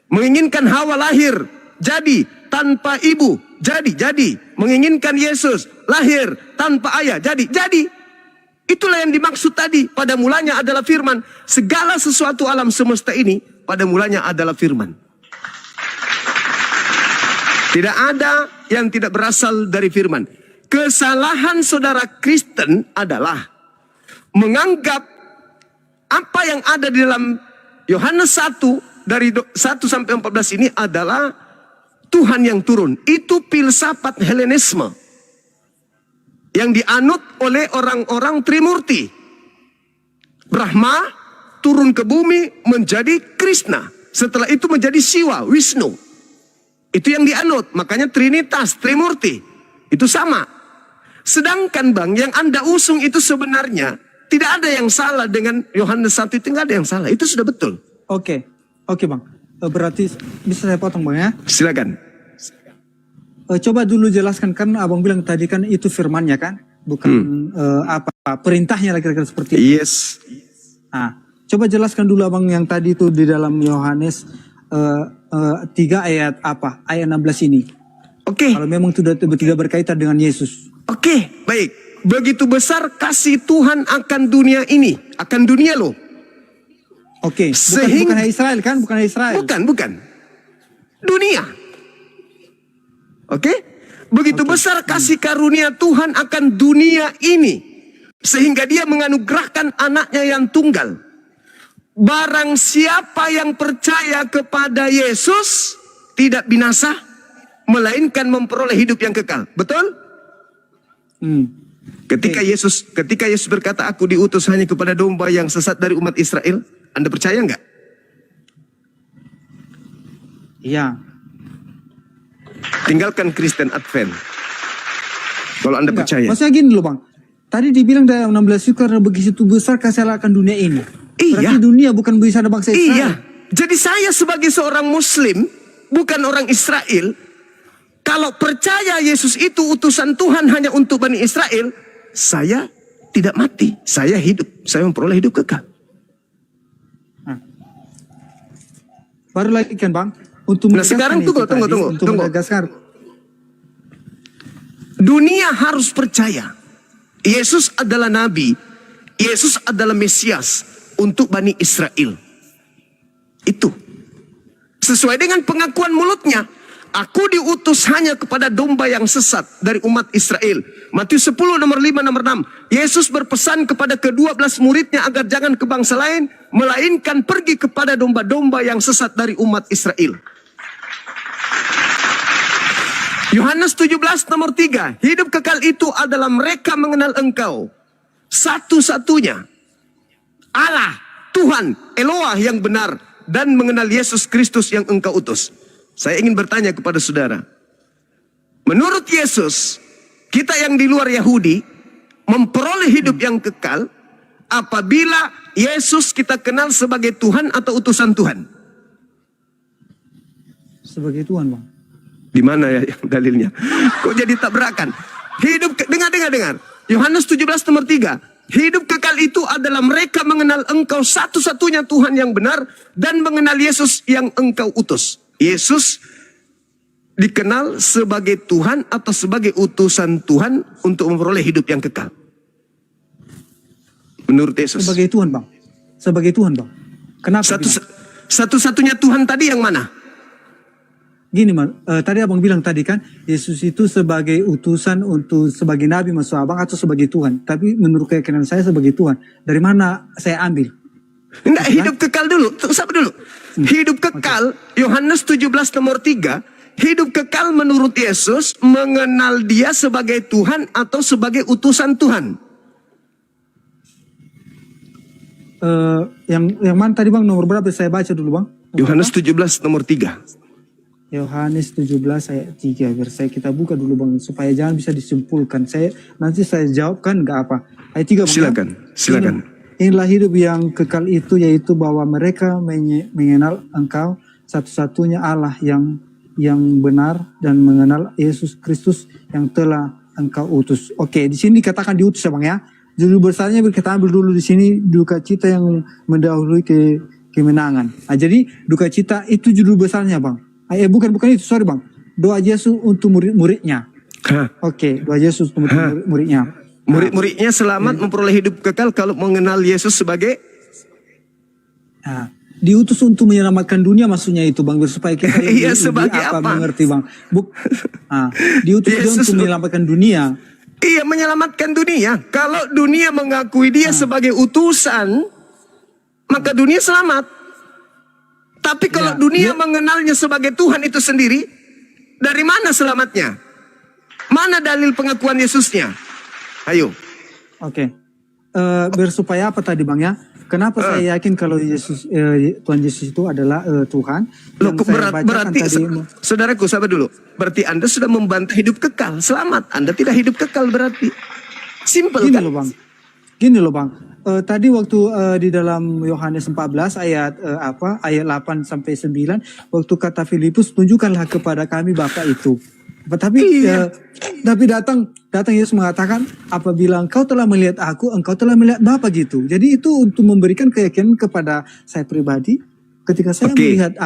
Menginginkan Hawa lahir, jadi tanpa ibu. Jadi. Menginginkan Yesus lahir tanpa ayah, jadi. Itulah yang dimaksud tadi. Pada mulanya adalah firman. Segala sesuatu alam semesta ini pada mulanya adalah firman. Tidak ada yang tidak berasal dari firman. Kesalahan saudara Kristen adalah menganggap apa yang ada di dalam Yohanes 1 dari 1 sampai 14 ini adalah Tuhan yang turun. Itu filsafat Helenisme yang dianut oleh orang-orang Trimurti. Brahma turun ke bumi menjadi Krishna. Setelah itu menjadi Siwa, Wisnu. Itu yang dianut. Makanya Trinitas, Trimurti. Itu sama. Sedangkan Bang, yang Anda usung itu sebenarnya tidak ada yang salah dengan Yohanes 1 itu, nggak ada yang salah. Itu sudah betul. Oke Bang. Berarti bisa saya potong Bang ya? Silakan. Coba dulu jelaskan, kan Abang bilang tadi kan itu firmannya kan? Bukan perintahnya lah kira-kira seperti itu. Yes. Nah, coba jelaskan dulu Abang yang tadi itu di dalam Yohanes 3 ayat apa? Ayat 16 ini. Oke. Kalau memang tidak berkaitan dengan Yesus. Oke, baik. Begitu besar kasih Tuhan akan dunia ini. Akan dunia loh. Oke, bukan Israel kan? Bukan Israel. Bukan. Dunia. Oke? Begitu besar kasih karunia Tuhan akan dunia ini. Sehingga dia menganugerahkan anaknya yang tunggal. Barang siapa yang percaya kepada Yesus tidak binasa, melainkan memperoleh hidup yang kekal. Betul? Ketika Yesus berkata, aku diutus hanya kepada domba yang sesat dari umat Israel, Anda percaya nggak? Iya. Tinggalkan Kristen Advent. Kalau Anda percaya. Maksudnya gini loh Bang. Tadi dibilang dari 16 itu karena begitu besar kasih Allah akan dunia ini. Berarti dunia bukan bisa ada bangsa Israel. Iya. Jadi saya sebagai seorang Muslim, bukan orang Israel, kalau percaya Yesus itu utusan Tuhan hanya untuk Bani Israel, saya tidak mati, saya hidup, saya memperoleh hidup kekal. Baru lagi kan Bang, untuk sekarang tunggu. menegaskan. Dunia harus percaya Yesus adalah Nabi, Yesus adalah Mesias untuk Bani Israel. Itu sesuai dengan pengakuan mulutnya. Aku diutus hanya kepada domba yang sesat dari umat Israel. Matius 10 nomor 5 nomor 6. Yesus berpesan kepada ke-12 muridnya agar jangan ke bangsa lain, melainkan pergi kepada domba-domba yang sesat dari umat Israel. Yohanes 17 nomor 3. Hidup kekal itu adalah mereka mengenal Engkau satu-satunya Allah, Tuhan, Eloah yang benar, dan mengenal Yesus Kristus yang Engkau utus. Saya ingin bertanya kepada saudara. Menurut Yesus, kita yang di luar Yahudi memperoleh hidup yang kekal apabila Yesus kita kenal sebagai Tuhan atau utusan Tuhan. Sebagai Tuhan Bang. Di mana ya dalilnya? Kok jadi tabrakan? Dengar. Yohanes 17 nomor 3. Hidup kekal itu adalah mereka mengenal Engkau satu-satunya Tuhan yang benar dan mengenal Yesus yang Engkau utus. Yesus dikenal sebagai Tuhan atau sebagai utusan Tuhan untuk memperoleh hidup yang kekal. Menurut Yesus. Sebagai Tuhan Bang. Sebagai Tuhan Bang. Kenapa? Satu-satunya Tuhan tadi yang mana? Gini tadi Abang bilang tadi kan Yesus itu sebagai utusan untuk sebagai Nabi maksud Abang atau sebagai Tuhan. Tapi menurut keyakinan saya sebagai Tuhan. Dari mana saya ambil? Enggak, hidup kekal dulu. Sabar dulu. Hidup kekal, Yohanes 17 nomor 3. Hidup kekal menurut Yesus mengenal dia sebagai Tuhan atau sebagai utusan Tuhan. Yang mana tadi Bang, nomor berapa saya baca dulu Bang? Yohanes 17 nomor 3. Yohanes 17 ayat 3. Biar kita buka dulu Bang supaya jangan bisa disimpulkan. Nanti saya jawabkan enggak apa. Ayat 3 Bang. Silakan. Inilah hidup yang kekal itu, yaitu bahwa mereka mengenal Engkau satu-satunya Allah yang benar dan mengenal Yesus Kristus yang telah Engkau utus. Oke, di sini dikatakan diutus ya Bang ya. Judul besarnya kita ambil dulu di sini, duka cita yang mendahului kemenangan. Nah, jadi duka cita itu judul besarnya Bang. Bukan itu, sorry Bang. Doa Yesus untuk murid-muridnya. Oke, doa Yesus untuk murid-muridnya. Murid-muridnya selamat memperoleh hidup kekal kalau mengenal Yesus sebagai diutus untuk menyelamatkan dunia, maksudnya itu Bang, supaya kita iya, sebagai apa mengerti Bang. Diutus Yesus untuk menyelamatkan dunia. Iya, menyelamatkan dunia. Kalau dunia mengakui dia sebagai utusan, maka dunia selamat. Tapi kalau Ya, dunia dia- mengenalnya sebagai Tuhan itu sendiri, dari mana selamatnya? Mana dalil pengakuan Yesusnya? Ayo. Oke. Bersupaya apa tadi Bang ya? Kenapa saya yakin kalau Tuhan Yesus itu adalah Tuhan? Loh, Yang saya bacakan berarti tadi, saudaraku, sabar dulu. Berarti Anda sudah membantah hidup kekal, selamat. Anda tidak hidup kekal berarti. Simple gini kan? loh Bang. Gini loh Bang. Tadi waktu di dalam Yohanes 14 ayat ayat 8 sampai 9, waktu kata Filipus, tunjukkanlah kepada kami Bapa itu. Tapi tapi datang Yesus mengatakan, apabila engkau telah melihat aku, engkau telah melihat Bapa gitu. Jadi itu untuk memberikan keyakinan kepada saya pribadi. Ketika saya melihat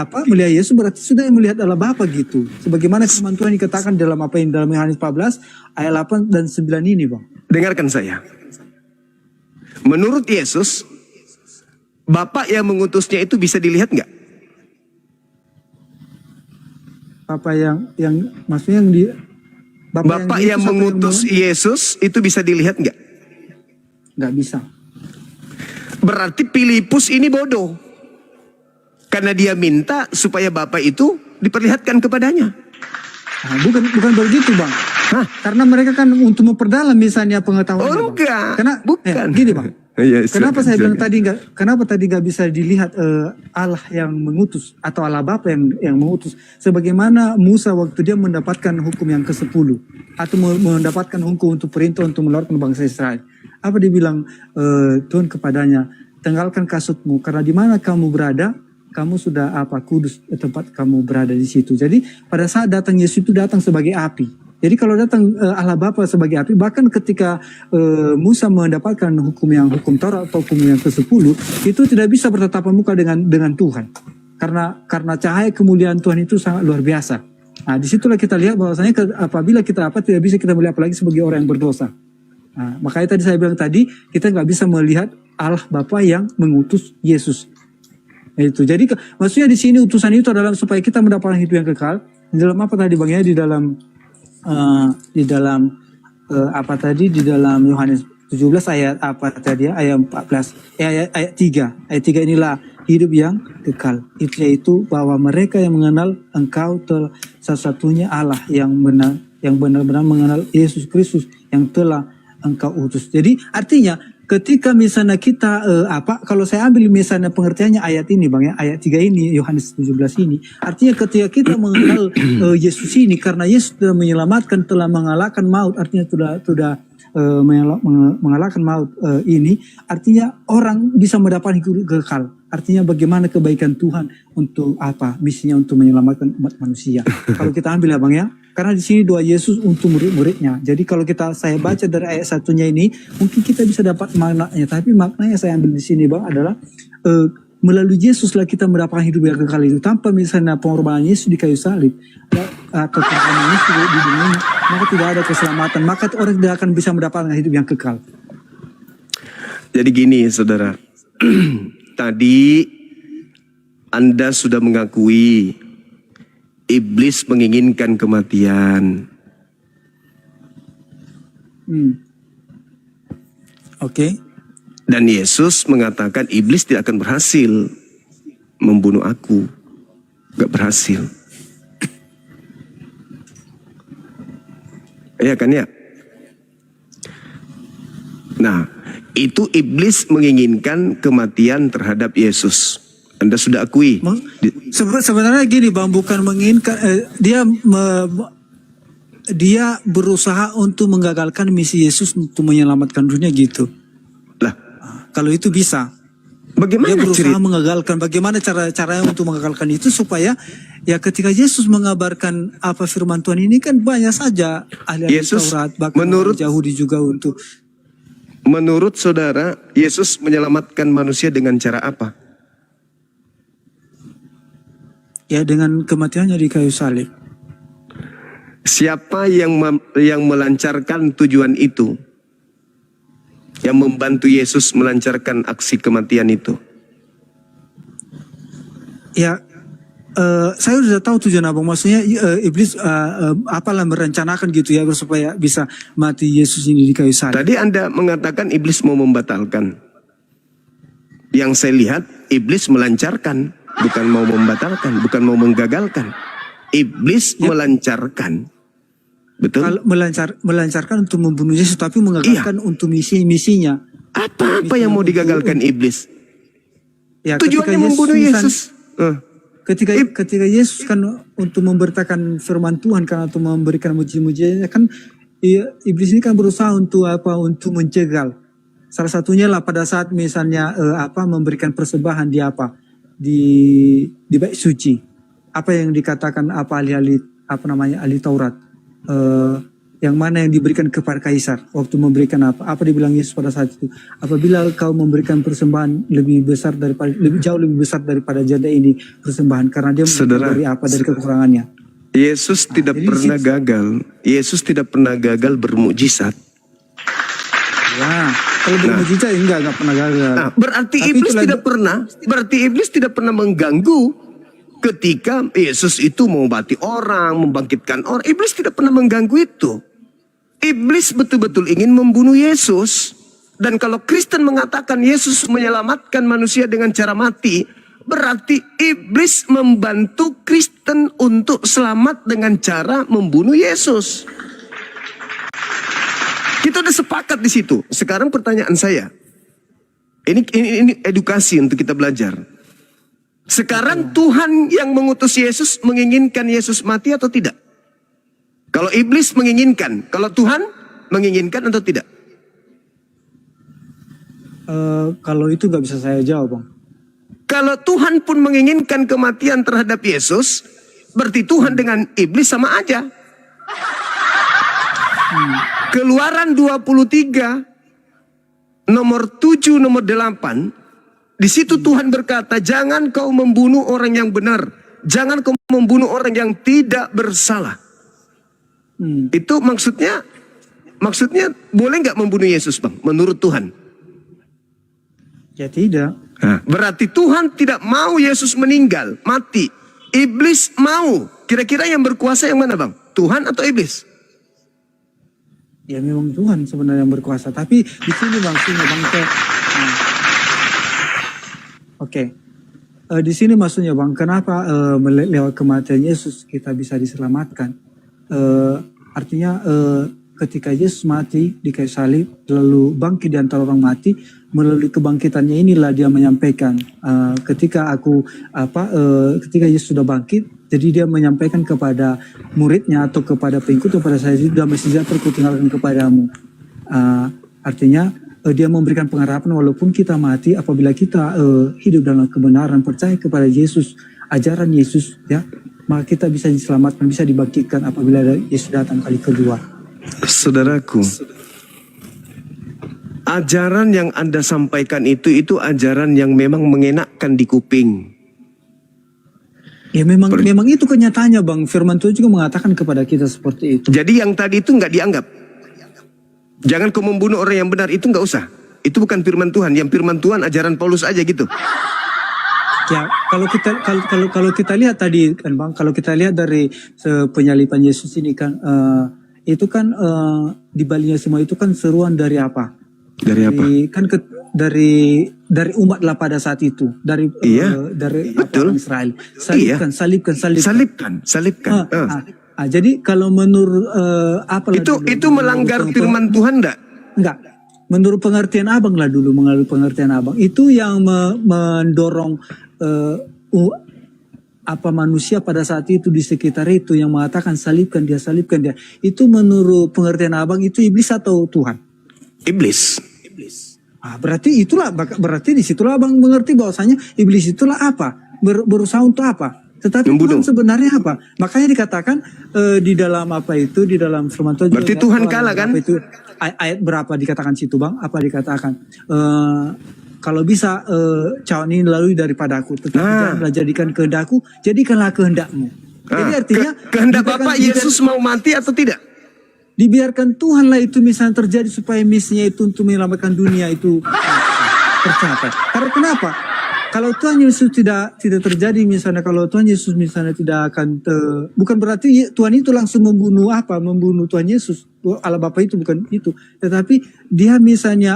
Yesus, berarti sudah melihat adalah Bapa gitu. Sebagaimana firman Tuhan dikatakan dalam dalam Yohanes 14 ayat 8 dan 9 ini Bang. Dengarkan saya. Menurut Yesus, Bapak yang mengutusnya itu bisa dilihat nggak? Apa yang maksudnya yang di Bapak yang mengutus Yesus itu bisa dilihat nggak? nggak bisa. Berarti Filipus ini bodoh. Karena dia minta supaya Bapak itu diperlihatkan kepadanya. Nah, bukan begitu Bang. Hah? Karena mereka kan untuk memperdalam misalnya pengetahuan. Oh enggak, Karena bukan. gini Bang. Ya, Kenapa silakan, saya bilang silakan. kenapa tadi nggak bisa dilihat Allah yang mengutus atau Allah Bapa yang mengutus, sebagaimana Musa waktu dia mendapatkan hukum yang ke-10 atau mendapatkan hukum untuk perintah untuk mengeluarkan bangsa Israel. Apa dia bilang Tuhan kepadanya, tinggalkan kasutmu karena di mana kamu berada, kamu sudah kudus tempat kamu berada di situ. Jadi pada saat datang Yesus itu datang sebagai api. Jadi kalau datang Allah Bapa sebagai api, bahkan ketika Musa mendapatkan hukum Taurat atau hukum yang ke-10, itu tidak bisa bertatapan muka dengan Tuhan. Karena cahaya kemuliaan Tuhan itu sangat luar biasa. Nah, disitulah kita lihat bahwasanya apabila kita tidak bisa kita melihat apalagi sebagai orang yang berdosa. Nah, makanya tadi saya bilang tadi, kita nggak bisa melihat Allah Bapa yang mengutus Yesus. Itu. Jadi maksudnya di sini utusan itu adalah supaya kita mendapatkan hidup yang kekal. Di dalam apa tadi Bang ya? Di dalam Yohanes 17 ayat ayat 14 ayat 3. Ayat 3 inilah hidup yang kekal. Itu yaitu bahwa mereka yang mengenal engkau satu-satunya Allah yang benar-benar mengenal Yesus Kristus yang telah engkau utus. Jadi artinya ketika misalnya kita kalau saya ambil misalnya pengertiannya ayat ini Bang ya, ayat 3 ini Yohanes 17 ini, artinya ketika kita mengenal Yesus ini, karena Yesus telah menyelamatkan, telah mengalahkan maut, artinya sudah mengalahkan maut ini, artinya orang bisa mendapatkan hidup kekal. Artinya bagaimana kebaikan Tuhan untuk misinya untuk menyelamatkan umat manusia. Kalau kita ambil ya Bang ya, karena di sini doa Yesus untuk murid-muridnya. Jadi kalau saya baca dari ayat 1-nya ini, mungkin kita bisa dapat maknanya. Tapi maknanya saya ambil di sini Bang adalah melalui Yesuslah kita mendapatkan hidup yang kekal itu. Tanpa misalnya pengorbanan Yesus di kayu salib atau pengorbanan Yesus di dunia ini, maka tidak ada keselamatan. Maka orang tidak akan bisa mendapatkan hidup yang kekal. Jadi gini saudara. Tadi Anda sudah mengakui iblis menginginkan kematian. Oke. Dan Yesus mengatakan iblis tidak akan berhasil membunuh aku. Gak berhasil. Iya kan ya? Nah, itu iblis menginginkan kematian terhadap Yesus. Anda sudah akui. Sebenarnya gini Bang, bukan menginginkan, dia berusaha untuk menggagalkan misi Yesus untuk menyelamatkan dunia gitu. Lah, kalau itu bisa. Bagaimana dia berusaha cerita? mengagalkan, bagaimana caranya untuk mengagalkan itu supaya ya ketika Yesus mengabarkan apa firman Tuhan ini kan banyak saja ahli-ahli Taurat, bahkan orang Yahudi juga untuk. Menurut saudara, Yesus menyelamatkan manusia dengan cara apa? Ya dengan kematiannya di kayu salib. Siapa yang melancarkan tujuan itu? Yang membantu Yesus melancarkan aksi kematian itu? Ya, saya sudah tahu tujuan Abang. Maksudnya iblis apalah merencanakan gitu ya supaya bisa mati Yesus ini di kayu salib. Tadi Anda mengatakan iblis mau membatalkan. Yang saya lihat iblis melancarkan. bukan mau membatalkan, bukan mau menggagalkan. Iblis melancarkan. Betul? Kalau melancarkan untuk membunuh Yesus, tapi mengagalkan untuk misinya. Apa yang mau digagalkan iblis? Ya, Tujuannya membunuh Yesus. Ketika Yesus kan untuk memberitakan firman Tuhan, kan untuk memberikan mujizat-mujizatnya kan, iblis ini kan berusaha untuk untuk menjegal. Salah satunya lah pada saat misalnya memberikan persembahan di bait suci. Apa yang dikatakan ahli Taurat, yang mana yang diberikan kepada kaisar waktu memberikan apa dibilang Yesus pada saat itu, apabila kau memberikan persembahan jauh lebih besar daripada janda ini persembahan, karena dia dari kekurangannya. Yesus tidak pernah gagal. Yesus tidak pernah gagal bermukjizat. Ya, kalau bermukjizat enggak pernah gagal. Nah, berarti iblis tidak pernah mengganggu ketika Yesus itu mengobati orang, membangkitkan orang. Iblis tidak pernah mengganggu itu. Iblis betul-betul ingin membunuh Yesus. Dan kalau Kristen mengatakan Yesus menyelamatkan manusia dengan cara mati, berarti iblis membantu Kristen untuk selamat dengan cara membunuh Yesus. Kita udah sepakat di situ. Sekarang pertanyaan saya, ini edukasi untuk kita belajar. Sekarang Tuhan yang mengutus Yesus menginginkan Yesus mati atau tidak? Kalau iblis menginginkan, kalau Tuhan menginginkan atau tidak? Kalau itu nggak bisa saya jawab, Bang. Kalau Tuhan pun menginginkan kematian terhadap Yesus, berarti Tuhan dengan iblis sama aja. Keluaran 23 nomor 7 nomor 8, di situ Tuhan berkata, jangan kau membunuh orang yang benar, jangan kau membunuh orang yang tidak bersalah. Itu maksudnya boleh nggak membunuh Yesus, Bang, menurut Tuhan? Ya tidak. Nah, berarti Tuhan tidak mau Yesus meninggal, mati. Iblis mau. Kira-kira yang berkuasa yang mana, Bang? Tuhan atau iblis? Ya memang Tuhan sebenarnya yang berkuasa. Tapi di sini Bang, di sini maksudnya Bang, kenapa lewat kematian Yesus kita bisa diselamatkan? Artinya ketika Yesus mati di kayu salib, lalu bangkit di antara orang mati, melalui kebangkitannya inilah dia menyampaikan, ketika Yesus sudah bangkit, jadi dia menyampaikan kepada muridnya atau kepada pengikut, kepada saya, sudah mestinya terkutinggalkan kepadamu. Artinya dia memberikan pengharapan walaupun kita mati, apabila kita hidup dalam kebenaran, percaya kepada Yesus, ajaran Yesus, ya, maka kita bisa diselamatkan, bisa dibangkitkan apabila Yesus datang kali kedua. Saudaraku, ajaran yang Anda sampaikan itu ajaran yang memang mengenakkan di kuping. Ya memang itu kenyataannya, Bang. Firman Tuhan juga mengatakan kepada kita seperti itu. Jadi yang tadi itu nggak dianggap. Jangan kau membunuh orang yang benar, itu nggak usah. Itu bukan firman Tuhan. Yang firman Tuhan ajaran Paulus aja gitu. Ya, kalau kita lihat tadi kan, Bang, kalau kita lihat dari penyaliban Yesus ini kan, itu kan di baliknya semua itu kan seruan dari apa? Dari umat lah pada saat itu, dari orang Israel. Salibkan. Jadi kalau menurut itu melanggar firman Tuhan enggak? Menurut pengertian Abang lah dulu, mengalami pengertian Abang itu yang mendorong manusia pada saat itu di sekitar itu yang mengatakan salibkan dia. Itu menurut pengertian Abang itu iblis atau Tuhan? Iblis. Berarti disitulah Abang mengerti bahwasanya iblis itulah apa? Berusaha untuk apa? Tetapi Tuhan sebenarnya apa? Makanya dikatakan di dalam di dalam firman Tuhan. Berarti Tuhan kalah kan? Ayat berapa dikatakan situ, Bang? Apa dikatakan? Kalau bisa cawan ini lalui daripadaku, tetapi janganlah jadikan kehendakku, jadikanlah kehendakmu. Jadi artinya kehendak Bapa Yesus mau mati atau tidak? Dibiarkan Tuhanlah itu misalnya terjadi supaya misinya itu untuk menyelamatkan dunia itu tercapai. Karena kenapa? Kalau Tuhan Yesus tidak terjadi, misalnya kalau Tuhan Yesus misalnya tidak akan bukan berarti Tuhan itu langsung membunuh Tuhan Yesus. Allah Bapa itu bukan itu, tetapi dia misalnya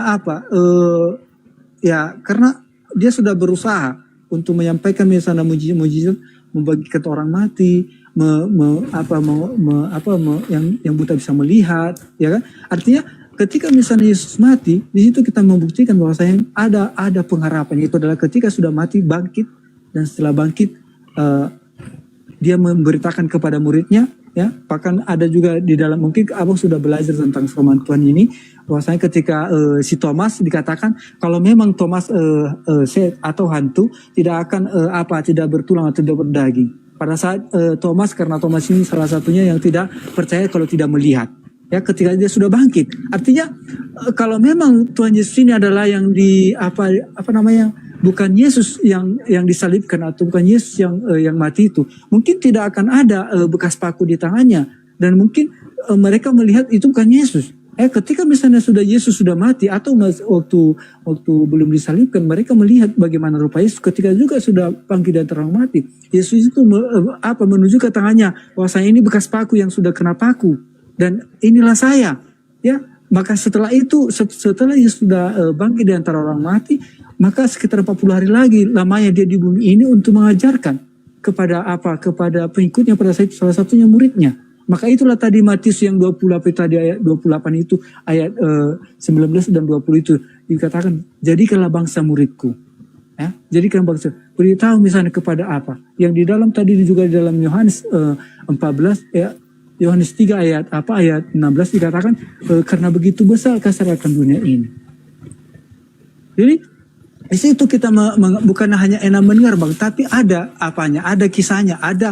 karena dia sudah berusaha untuk menyampaikan misalnya mujizat, membagikan orang mati, yang buta bisa melihat, ya kan? Artinya ketika misalnya Yesus mati, di situ kita membuktikan bahwasanya ada pengharapan. Itu adalah ketika sudah mati bangkit, dan setelah bangkit dia memberitakan kepada muridnya, ya. Bahkan ada juga di dalam, mungkin abang sudah belajar tentang firman Tuhan ini, bahwasanya ketika si Thomas dikatakan kalau memang Thomas set atau hantu tidak akan tidak bertulang atau tidak berdaging. Pada saat Thomas, karena Thomas ini salah satunya yang tidak percaya kalau tidak melihat. Ya, ketika dia sudah bangkit, artinya kalau memang Tuhan Yesus ini adalah yang bukan Yesus yang disalibkan atau bukan Yesus yang mati itu, mungkin tidak akan ada bekas paku di tangannya, dan mungkin mereka melihat itu bukan Yesus. Ketika misalnya Yesus sudah mati atau waktu belum disalibkan, mereka melihat bagaimana rupa Yesus ketika juga sudah bangkit dari orang mati. Yesus itu menunjukkan tangannya bahwasanya ini bekas paku yang sudah kena paku. Dan inilah saya, ya. Maka setelah itu, setelah Yesus sudah bangkit di antara orang mati, maka sekitar 40 hari lagi lamanya dia di bumi ini untuk mengajarkan kepada pengikutnya, pada saat itu salah satunya muridnya. Maka itulah tadi Matius yang 28 tadi, ayat 28 itu, ayat 19 dan 20 itu dikatakan, jadikanlah bangsa muridku. Ya, jadikan bangsa. Beritahu misalnya kepada yang di dalam tadi juga di dalam Yohanes 14 ya. Yohanes 3 ayat 16 dikatakan karena begitu besar kasih akan dunia ini. Jadi di situ kita bukan hanya enak mendengar Bang, tapi ada ada kisahnya, ada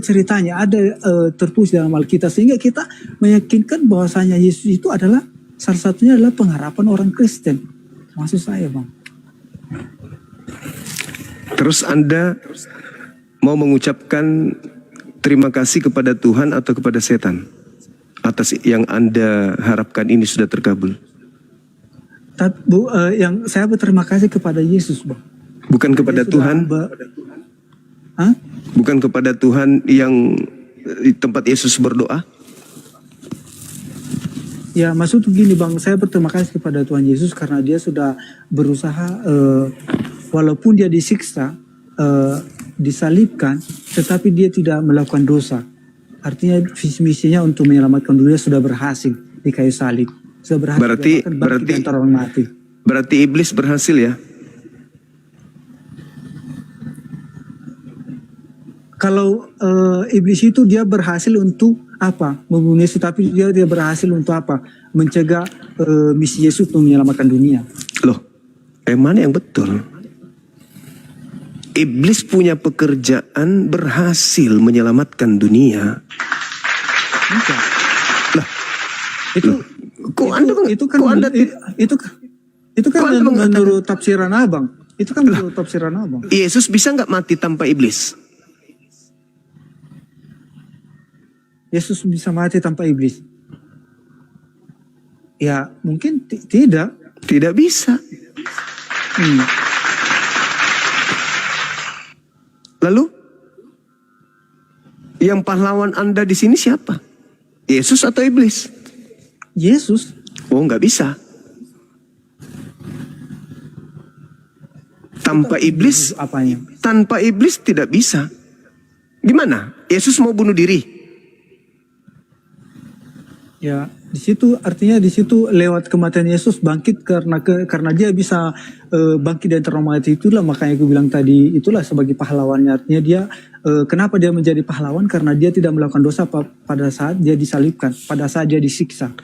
ceritanya, ada tertulis dalam Alkitab, sehingga kita meyakinkan bahwasanya Yesus itu adalah salah satunya adalah pengharapan orang Kristen. Maksud saya Bang. Terus Anda mau mengucapkan terima kasih kepada Tuhan atau kepada setan atas yang Anda harapkan ini sudah terkabul? Yang saya berterima kasih kepada Yesus, Bang. Bukan kepada Tuhan? Bukan kepada Tuhan yang di tempat Yesus berdoa? Ya, maksud begini Bang, saya berterima kasih kepada Tuhan Yesus karena dia sudah berusaha, walaupun dia disiksa, disalibkan, tetapi dia tidak melakukan dosa. Artinya visi misinya untuk menyelamatkan dunia sudah berhasil di kayu salib. Sudah berhasil. Berarti iblis berhasil ya? Kalau iblis itu dia berhasil untuk membunuh Yesus, tapi dia berhasil untuk mencegah misi Yesus untuk menyelamatkan dunia. Loh, mana yang betul? Iblis punya pekerjaan berhasil menyelamatkan dunia. Enggak. Lah, itu kan menurut tafsiran Abang. Itu kan menurut tafsiran Abang. Yesus bisa nggak mati tanpa iblis? Yesus bisa mati tanpa iblis? Ya, mungkin tidak. Tidak bisa. Lalu yang pahlawan Anda di sini siapa? Yesus atau iblis? Yesus. Oh, nggak bisa. Tanpa iblis, tanpa iblis tidak bisa. Gimana? Yesus mau bunuh diri? Ya, di situ artinya lewat kematian Yesus bangkit karena dia bisa bangkit dari antara orang mati, itulah makanya aku bilang tadi itulah sebagai pahlawannya. Artinya dia kenapa dia menjadi pahlawan, karena dia tidak melakukan dosa pada saat dia disalibkan, pada saat dia disiksa.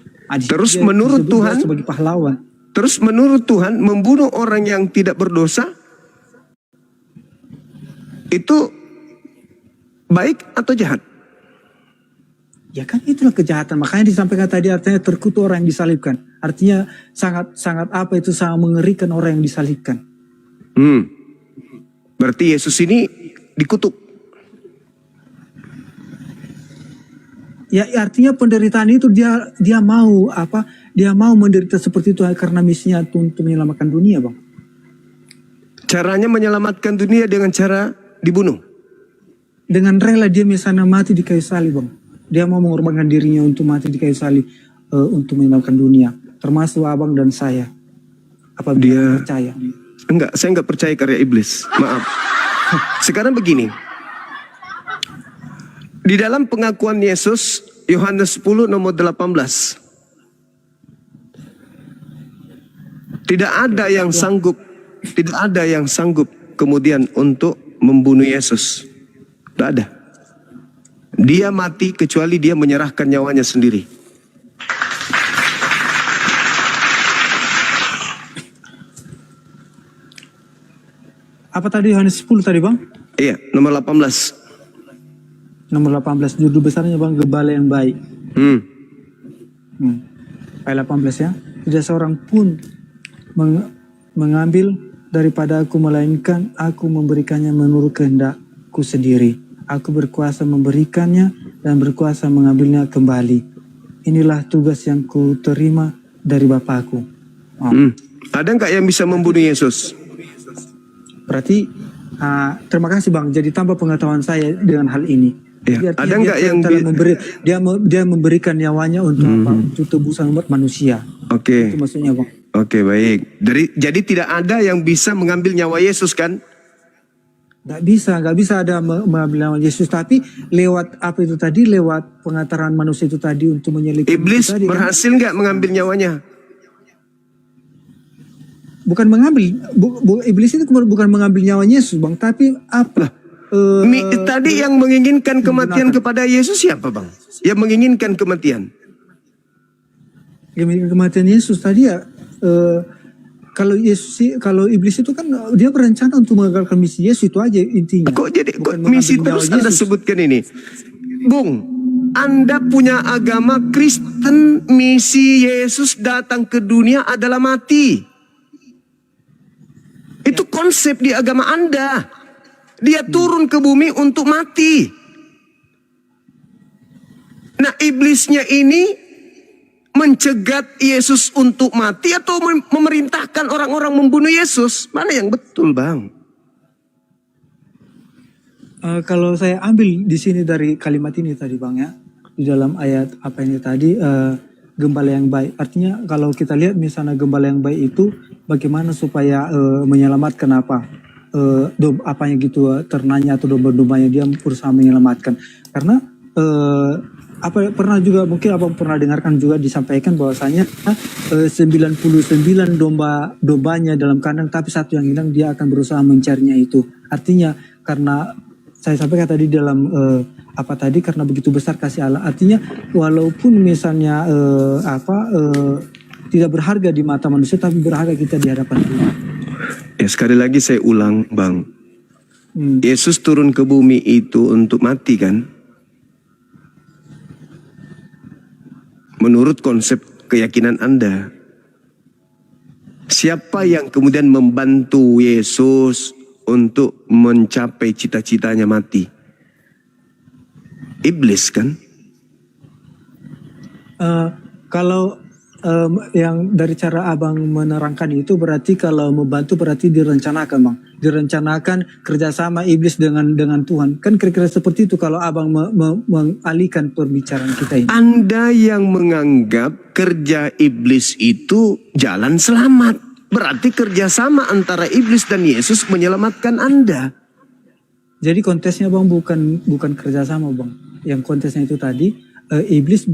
Terus menurut Tuhan sebagai pahlawan. Terus menurut Tuhan membunuh orang yang tidak berdosa itu baik atau jahat? Ya kan itulah kejahatan. Makanya disampaikan tadi artinya terkutuk orang yang disalibkan. Artinya sangat sangat mengerikan orang yang disalibkan. Berarti Yesus ini dikutuk. Ya artinya penderitaan itu dia mau Dia mau menderita seperti itu karena misinya untuk menyelamatkan dunia, Bang. Caranya menyelamatkan dunia dengan cara dibunuh. Dengan rela dia misalnya mati di kayu salib, Bang. Dia mau mengorbankan dirinya untuk mati di kayu salib untuk menyelamatkan dunia, termasuk abang dan saya. Apabila dia percaya. Enggak, saya enggak percaya karya iblis. Maaf. Sekarang begini. Di dalam pengakuan Yesus, Yohanes 10 nomor 18. Tidak ada yang sanggup kemudian untuk membunuh Yesus. Tidak ada. Dia mati kecuali dia menyerahkan nyawanya sendiri. Apa tadi Yohanes 10 tadi bang? Iya, nomor 18. Nomor 18, judul besarnya bang, Gembala yang Baik. Ayat 18 ya. Tidak seorang pun mengambil daripada aku, melainkan aku memberikannya menurut kehendakku sendiri. Aku berkuasa memberikannya dan berkuasa mengambilnya kembali. Inilah tugas yang ku terima dari Bapakku. Ada nggak yang bisa membunuh Yesus? Berarti terima kasih bang. Jadi tambah pengetahuan saya dengan hal ini. Ya, Jadi ada nggak yang dia memberikan nyawanya untuk apa? Untuk tebusan umat manusia. Oke. Itu maksudnya bang. Oke, baik. Jadi tidak ada yang bisa mengambil nyawa Yesus kan? Nggak bisa ada mengambil nyawa Yesus. Tapi lewat apa itu tadi? Lewat pengantaran manusia itu tadi untuk menyelidiki. Iblis tadi, berhasil nggak mengambil nyawanya? Bukan mengambil. Iblis itu bukan mengambil nyawa Yesus bang. Tapi apa? Tadi yang menginginkan kematian kepada Yesus siapa bang? Yang menginginkan kematian? Yang menginginkan kematian Yesus tadi ya. Kalau iblis itu kan dia berencana untuk mengagalkan misi Yesus, itu aja intinya. Kok misi terus Anda sebutkan ini? Bung, Anda punya agama Kristen, misi Yesus datang ke dunia adalah mati. Itu konsep di agama Anda. Dia turun ke bumi untuk mati. Nah, iblisnya ini mencegat Yesus untuk mati atau memerintahkan orang-orang membunuh Yesus? Mana yang betul, Bang? Kalau saya ambil di sini dari kalimat ini tadi, Bang ya, di dalam ayat apa ini tadi, gembala yang baik. Artinya kalau kita lihat misalnya gembala yang baik itu bagaimana supaya menyelamatkan apa? Apanya gitu, ternanya atau domba-dombanya, dia berusaha menyelamatkan. Karena pernah juga mungkin apa pernah dengarkan juga disampaikan bahwasanya 99 dombanya dalam kandang, tapi satu yang hilang, dia akan berusaha mencarinya itu. Artinya karena saya sampaikan tadi dalam karena begitu besar kasih Allah. Artinya walaupun misalnya tidak berharga di mata manusia, tapi berharga kita di hadapan Tuhan. Ya, sekali lagi saya ulang, Bang. Yesus turun ke bumi itu untuk mati kan? Menurut konsep keyakinan Anda, siapa yang kemudian membantu Yesus untuk mencapai cita-citanya mati? Iblis kan? Kalau yang dari cara abang menerangkan itu berarti kalau membantu berarti direncanakan, Bang. Direncanakan kerjasama iblis dengan Tuhan. Kan kira-kira seperti itu kalau abang mengalihkan pembicaraan kita ini. Anda yang menganggap kerja iblis itu jalan selamat. Berarti kerjasama antara iblis dan Yesus menyelamatkan Anda. Jadi kontesnya, Bang, bukan kerjasama, Bang. Yang kontesnya itu tadi, iblis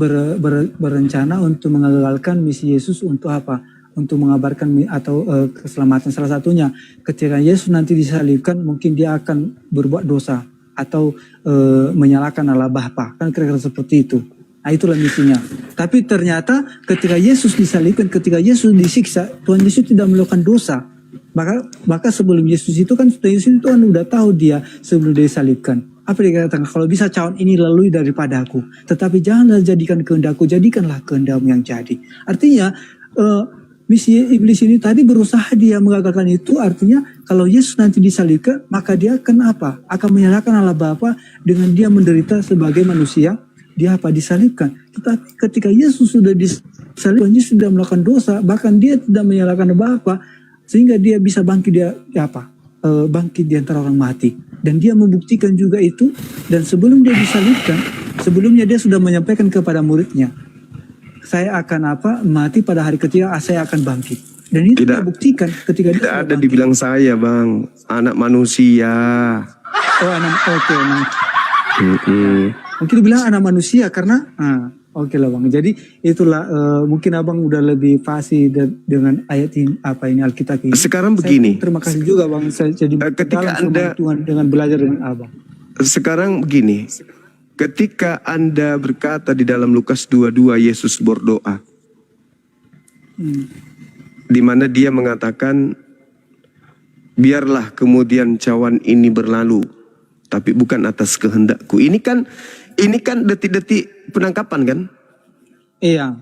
berencana untuk mengagalkan misi Yesus untuk apa? Untuk mengabarkan atau keselamatan. Salah satunya ketika Yesus nanti disalibkan, mungkin dia akan berbuat dosa atau menyalahkan Allah Bapa. Kan kira-kira seperti itu. Nah, itulah misinya. Tapi ternyata ketika Yesus disalibkan, ketika Yesus disiksa, Tuhan Yesus tidak melakukan dosa. Maka sebelum Yesus itu kan Tuhan udah tahu dia sebelum dia disalibkan. Apa dia katakan? Kalau bisa cawan ini lalui daripada aku. Tetapi janganlah jadikan kehendakku, jadikanlah kehendakmu yang jadi. Artinya misi iblis ini tadi berusaha dia mengagalkan itu. Artinya kalau Yesus nanti disalibkan, maka dia akan apa? Akan menyalahkan Allah Bapa dengan dia menderita sebagai manusia. Dia apa? Disalibkan. Tetapi ketika Yesus sudah disalibkan, Yesus sudah melakukan dosa. Bahkan dia tidak menyalahkan Bapa. Sehingga dia bisa bangkit bangkit di antara orang mati. Dan dia membuktikan juga itu. Dan sebelum dia disalibkan, sebelumnya dia sudah menyampaikan kepada muridnya. saya akan mati pada hari ketiga, saya akan bangkit. Dan itu Tidak. dia buktikan ketika dia Tidak sudah ada bangkit. dibilang saya, Bang. Anak manusia. Oh, oke. Nah, Mm-mm. mungkin dibilang anak manusia karena oke lah Bang. Jadi itulah mungkin Abang udah lebih fasih dengan ayat ini, Alkitab ini. Sekarang Saya begini. terima kasih juga Bang, saya jadi Ketika dalam Anda- firman Tuhan dengan belajar dengan Abang. Sekarang begini. Ketika Anda berkata di dalam Lukas 22 Yesus berdoa. Di mana dia mengatakan, biarlah kemudian cawan ini berlalu, tapi bukan atas kehendakku. Ini kan detik-detik penangkapan kan? Iya.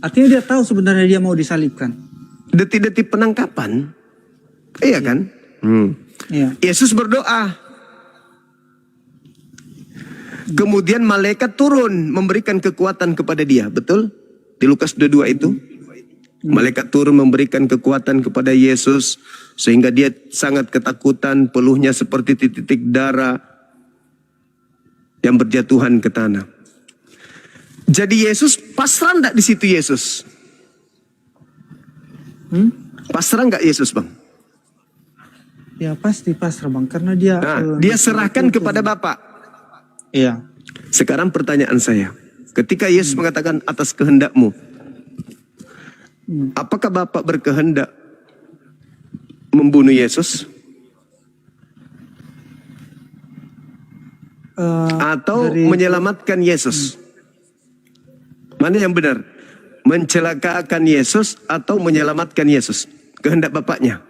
Artinya dia tahu sebenarnya dia mau disalibkan. Detik-detik penangkapan. Iya kan? Iya. Yesus berdoa. Kemudian malaikat turun memberikan kekuatan kepada dia. Betul? Di Lukas 22 itu. Malaikat turun memberikan kekuatan kepada Yesus. Sehingga dia sangat ketakutan. Peluhnya seperti titik-titik darah yang berjatuhan ke tanah. Jadi Yesus pasrah enggak di situ Yesus? Pasrah enggak Yesus, Bang? Ya pasti pasrah Bang, karena dia Dia serahkan kepada Bapa. Iya. Sekarang pertanyaan saya, ketika Yesus mengatakan atas kehendakmu, apakah Bapa berkehendak membunuh Yesus? Atau menyelamatkan Yesus? Mana yang benar? Mencelakakan Yesus atau menyelamatkan Yesus? Kehendak Bapaknya.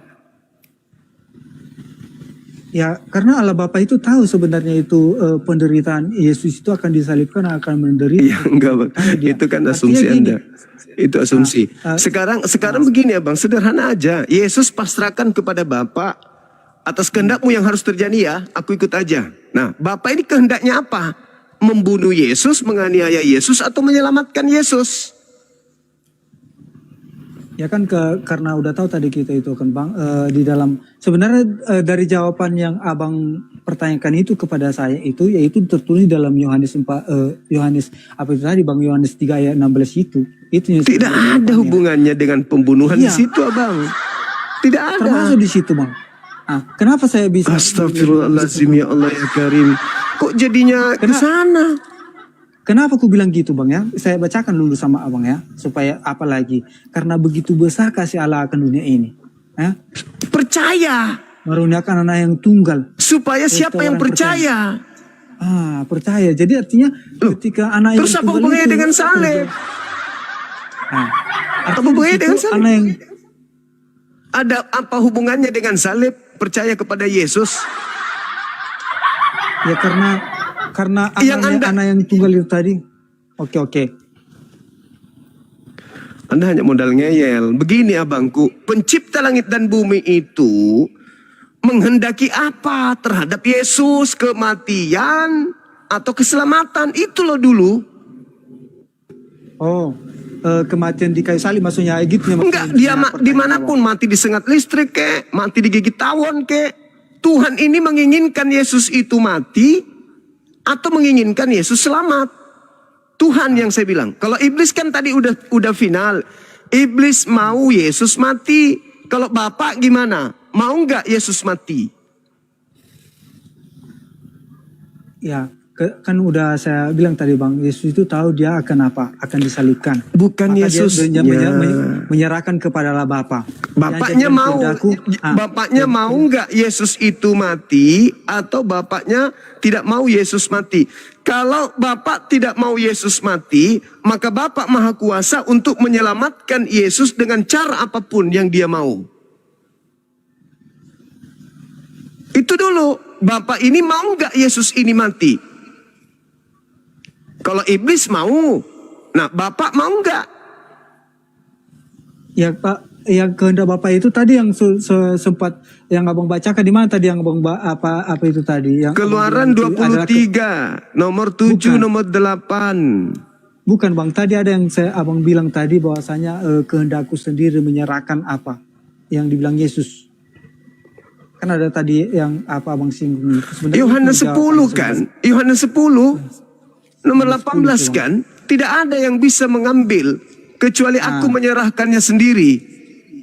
Ya, karena Allah Bapa itu tahu sebenarnya itu penderitaan Yesus itu akan disalibkan, akan menderita. Iya, enggak Bang. Dia. Itu kan Artinya asumsi gini, Anda. Itu asumsi. Sekarang begini ya Bang, sederhana aja. Yesus pasrahkan kepada Bapa, atas kehendakmu yang harus terjadi ya, aku ikut aja. Nah, Bapa ini kehendaknya apa? Membunuh Yesus, menganiaya Yesus, atau menyelamatkan Yesus? Ya kan karena udah tahu tadi kita itu kan Bang, di dalam sebenarnya dari jawaban yang Abang pertanyakan itu kepada saya itu, yaitu tertulis dalam Yohanes apa itu tadi Bang, Yohanes 3 ayat 16 itu yang Tidak ada hubungannya dengan pembunuhan di Iya. situ, Abang. Tidak ada. termasuk di situ Bang. Kenapa saya bisa? Astagfirullahaladzim ya Allah ya Karim. Kok jadinya ke sana? Kenapa aku bilang gitu Bang ya? Saya bacakan dulu sama Abang ya, supaya apa lagi? Karena begitu besar kasih Allah akan dunia ini. Ya? Percaya. Meruniakan anak yang tunggal. Supaya siapa yang percaya? Percaya. Jadi artinya ketika anak yang Terus apa tunggal hubungannya itu, dengan salib? Apa hubungannya dengan salib? Anak yang Ada apa hubungannya dengan salib? Percaya kepada Yesus? ya karena Yang anak yang tunggal itu tadi. Oke. Anda hanya modal ngeyel. Begini abangku, pencipta langit dan bumi itu menghendaki apa terhadap Yesus? Kematian atau keselamatan? Itu loh dulu. Kematian di kayu salib maksudnya gitu. Enggak, dia dimanapun, mati disengat listrik kek, mati digigit tawon kek. Tuhan ini menginginkan Yesus itu mati atau menginginkan Yesus selamat. Tuhan yang saya bilang. Kalau iblis kan tadi udah final. Iblis mau Yesus mati. Kalau Bapak gimana? Mau nggak Yesus mati? Ya, kan udah saya bilang tadi Bang, Yesus itu tahu dia akan apa? Akan disalibkan. Bukan Maka Yesusnya. dia menyerahkan kepada Allah Bapa. Bapaknya mau, bapaknya mau nggak Yesus itu mati atau bapaknya tidak mau Yesus mati? Kalau bapak tidak mau Yesus mati, maka Bapak Maha Kuasa untuk menyelamatkan Yesus dengan cara apapun yang dia mau. Itu dulu. Bapak ini mau nggak Yesus ini mati? Kalau iblis mau, nah Bapak mau nggak? Ya Pak, yang kehendak Bapak itu tadi yang sempat yang Abang bacakan di mana tadi yang Abang apa itu tadi? Yang Keluaran 23, nomor 7, nomor 8. Bukan Bang, tadi ada yang Abang bilang tadi bahwasanya kehendakku sendiri menyerahkan apa yang dibilang Yesus. Kan ada tadi yang apa Abang singgung itu. Yohanes 10 kan? Yohanes 10 nomor 18 kan? tidak ada yang bisa mengambil kecuali aku menyerahkannya sendiri.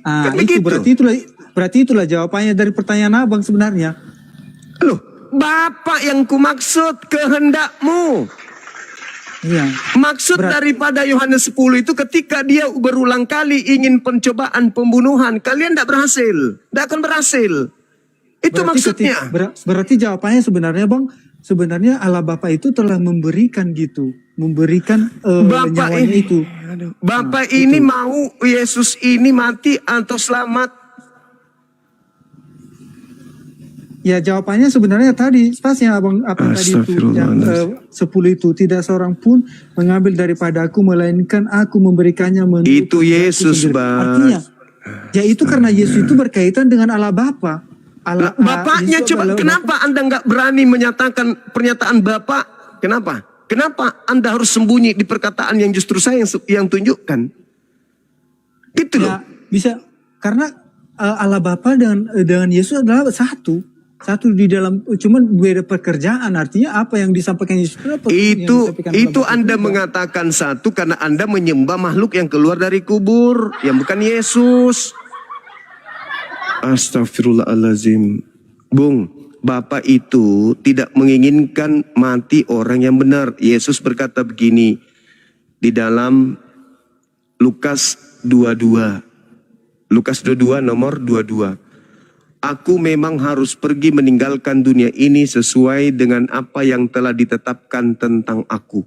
Kan Itu begitu. berarti itulah jawabannya dari pertanyaan abang sebenarnya. Loh, Bapa yang kumaksud kehendakmu. Iya. Maksud daripada Yohanes 10 itu ketika dia berulang kali ingin pencobaan pembunuhan, kalian tidak berhasil, tidak akan berhasil. Itu maksudnya. Berarti jawabannya sebenarnya bang, sebenarnya Allah Bapa itu telah memberikan gitu, memberikan nyawanya itu. Bapak ini mau Yesus ini mati atau selamat? Ya jawabannya sebenarnya tadi pasnya abang apa tadi itu yang 10 itu tidak seorang pun mengambil daripada aku melainkan aku memberikannya menurut Itu Yesus, sendiri. Bang. Artinya ya itu karena Yesus itu berkaitan dengan Allah Bapa. Bapaknya coba kenapa Anda nggak berani menyatakan pernyataan Bapak? Kenapa? Kenapa Anda harus sembunyi di perkataan yang justru saya yang tunjukkan? Gitu loh. Ya, bisa karena Allah Bapa dengan Yesus adalah satu di dalam, cuman beda pekerjaan. Artinya apa yang disampaikan Yesus itu Anda mengatakan satu karena Anda menyembah makhluk yang keluar dari kubur yang bukan Yesus. Astagfirullahalazim. Bung, Bapak itu tidak menginginkan mati orang yang benar. Yesus berkata begini di dalam Lukas 22. Lukas 22 nomor 22. Aku memang harus pergi meninggalkan dunia ini sesuai dengan apa yang telah ditetapkan tentang aku.